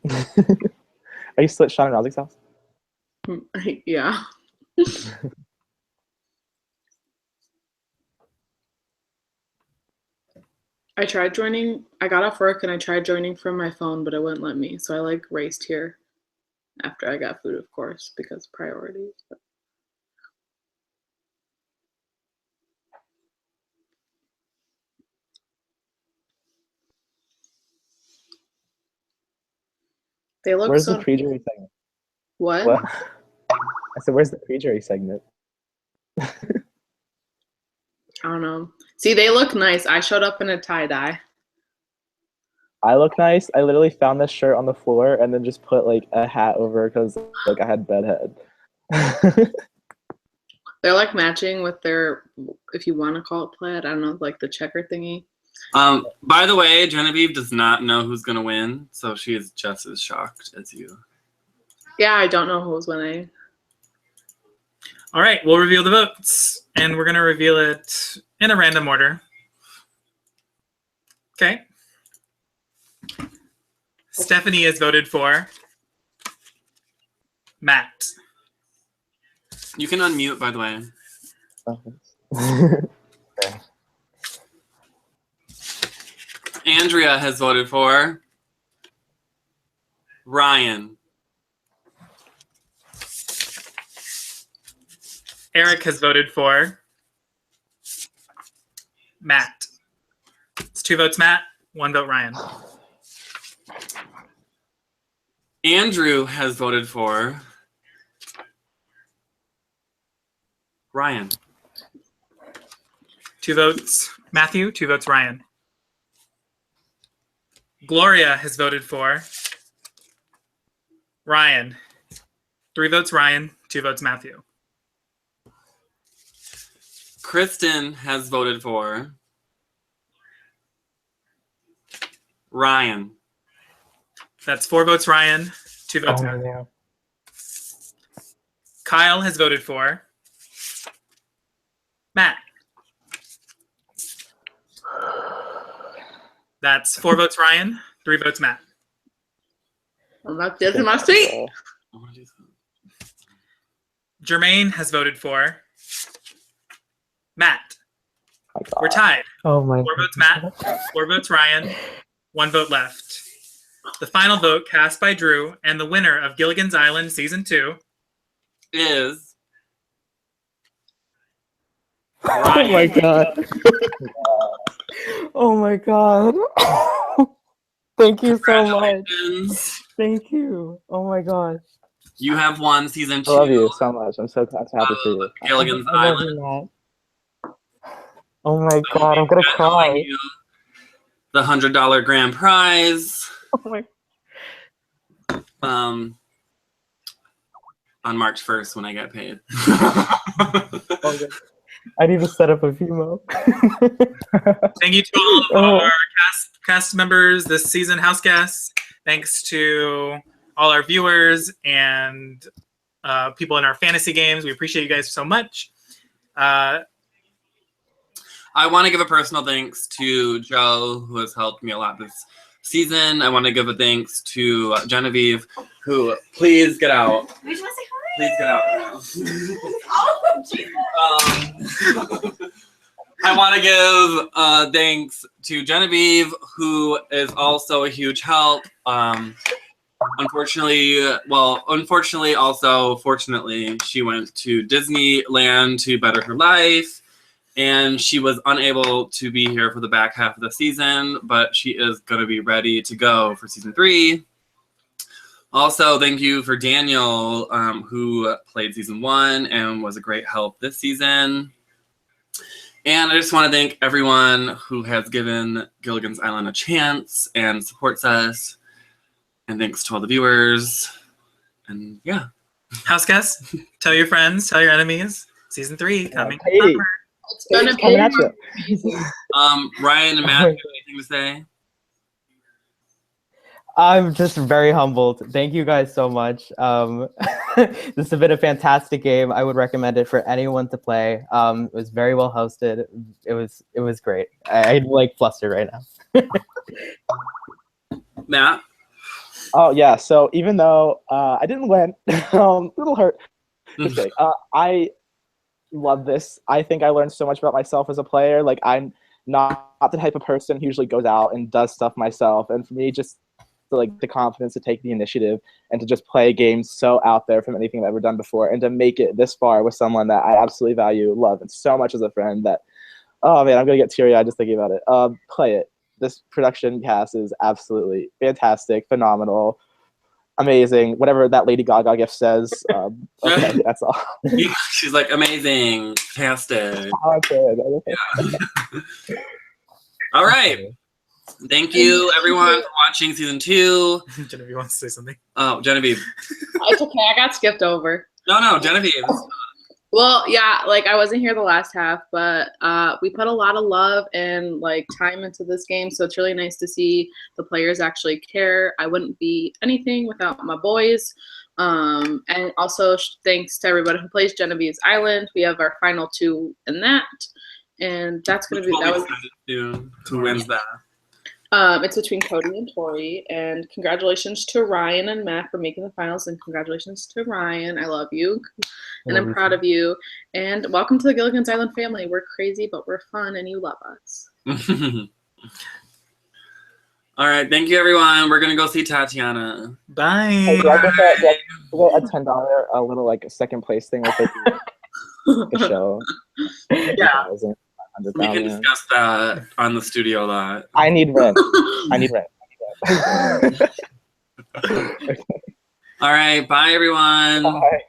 Speaker 3: Are you still at Sean and Ozzy's house?
Speaker 14: Yeah. I tried joining. I got off work and I tried joining from my phone, but it wouldn't let me. So I like raced here after I got food, of course, because priorities. But. They look
Speaker 3: Where's
Speaker 14: so.
Speaker 3: the pre-jury segment?
Speaker 14: What?
Speaker 3: I said, where's the pre-jury segment?
Speaker 14: I don't know. See, they look nice. I showed up in a tie-dye.
Speaker 3: I look nice. I literally found this shirt on the floor and then just put like a hat over because like I had bedhead.
Speaker 14: They're like matching with their, if you want to call it plaid, I don't know, like the checker thingy.
Speaker 1: By the way, Genevieve does not know who's gonna win, so she is just as shocked as you.
Speaker 14: Yeah, I don't know who's winning.
Speaker 2: All right, we'll reveal the votes, and we're gonna reveal it in a random order. Okay. Stephanie is voted for Matt.
Speaker 1: You can unmute, by the way.
Speaker 3: Okay.
Speaker 1: Andrea has voted for Ryan.
Speaker 2: Eric has voted for Matt. It's 2 votes Matt, 1 vote Ryan.
Speaker 1: Andrew has voted for Ryan.
Speaker 2: 2 votes Matthew, 2 votes Ryan. Gloria has voted for Ryan. 3 votes Ryan, 2 votes Matthew.
Speaker 1: Kristen has voted for Ryan.
Speaker 2: That's 4 votes Ryan, 2 votes Matthew.
Speaker 10: Yeah.
Speaker 2: Kyle has voted for Matt. That's 4 votes Ryan, 3 votes Matt.
Speaker 14: I'm not getting my seat.
Speaker 2: Jermaine has voted for Matt.
Speaker 3: My God.
Speaker 2: We're tied.
Speaker 5: Oh my
Speaker 2: 4 votes Matt, 4 votes Ryan, 1 vote left. The final vote cast by Drew and the winner of Gilligan's Island Season 2
Speaker 1: is
Speaker 5: Oh my God. Oh my God. Thank you so much. Thank you. Oh my gosh.
Speaker 1: You have won season 2.
Speaker 3: I love you so much. I'm so happy for you.
Speaker 1: Gilligan's
Speaker 5: I love
Speaker 1: Island.
Speaker 5: you, Matt. Oh my God, I'm gonna cry.
Speaker 1: You the $100 grand prize.
Speaker 5: Oh my.
Speaker 1: On March 1st when I get paid.
Speaker 5: Okay. I need to set up a Vimo.
Speaker 2: Thank you to all of our cast members this season, house guests. Thanks to all our viewers and people in our fantasy games. We appreciate you guys so much.
Speaker 1: I want to give a personal thanks to Joe, who has helped me a lot this season. I want to give a thanks to Genevieve, who please get out.
Speaker 12: We just want to say hi.
Speaker 1: Please get out.
Speaker 12: Oh, Jesus.
Speaker 1: I want to give thanks to Genevieve, who is also a huge help. Unfortunately, also fortunately, she went to Disneyland to better her life, and she was unable to be here for the back half of the season, but she is going to be ready to go for season 3. Also, thank you for Daniel, who played season 1 and was a great help this season. And I just want to thank everyone who has given Gilligan's Island a chance and supports us. And thanks to all the viewers. And yeah.
Speaker 2: House guests, tell your friends, tell your enemies. Season 3 coming.
Speaker 3: Hey.
Speaker 14: It's gonna
Speaker 3: Coming at
Speaker 14: be
Speaker 3: you.
Speaker 1: Ryan and Matt, do you have anything to say?
Speaker 5: I'm just very humbled. Thank you guys so much. This has been a fantastic game. I would recommend it for anyone to play. It was very well hosted. It was great. I'm like flustered right now.
Speaker 1: Matt?
Speaker 3: Oh yeah. So even though I didn't win, a little hurt. Just kidding. I love this. I think I learned so much about myself as a player. Like I'm not the type of person who usually goes out and does stuff myself. And for me, just the confidence to take the initiative and to just play games so out there from anything I've ever done before, and to make it this far with someone that I absolutely value, love, and so much as a friend that, oh man, I'm gonna get teary-eyed just thinking about it. Play it. This production cast is absolutely fantastic, phenomenal, amazing. Whatever that Lady Gaga gift says. Okay, that's all.
Speaker 1: She's like amazing, fantastic. All right. Thank you, everyone, for watching season 2.
Speaker 2: Genevieve wants to say something.
Speaker 1: Oh, Genevieve.
Speaker 14: It's okay. I got skipped over.
Speaker 1: No, Genevieve.
Speaker 14: Well, yeah, like I wasn't here the last half, but we put a lot of love and like time into this game, so it's really nice to see the players actually care. I wouldn't be anything without my boys. And also thanks to everybody who plays Genevieve's Island. We have our final 2 in that, and that's gonna be that was.
Speaker 1: Who wins that?
Speaker 14: It's between Cody and Tori, and congratulations to Ryan and Matt for making the finals, and congratulations to Ryan. I love you, and I'm proud of you. And welcome to the Gilligan's Island family. We're crazy, but we're fun, and you love us.
Speaker 1: All right, thank you, everyone. We're gonna go see Tatiana.
Speaker 2: Bye.
Speaker 3: Hey, do I get a $10 a little like a second place thing with the show?
Speaker 2: Yeah.
Speaker 1: We can discuss that on the studio lot.
Speaker 3: I need rent.
Speaker 1: All right, bye, everyone.
Speaker 3: Bye.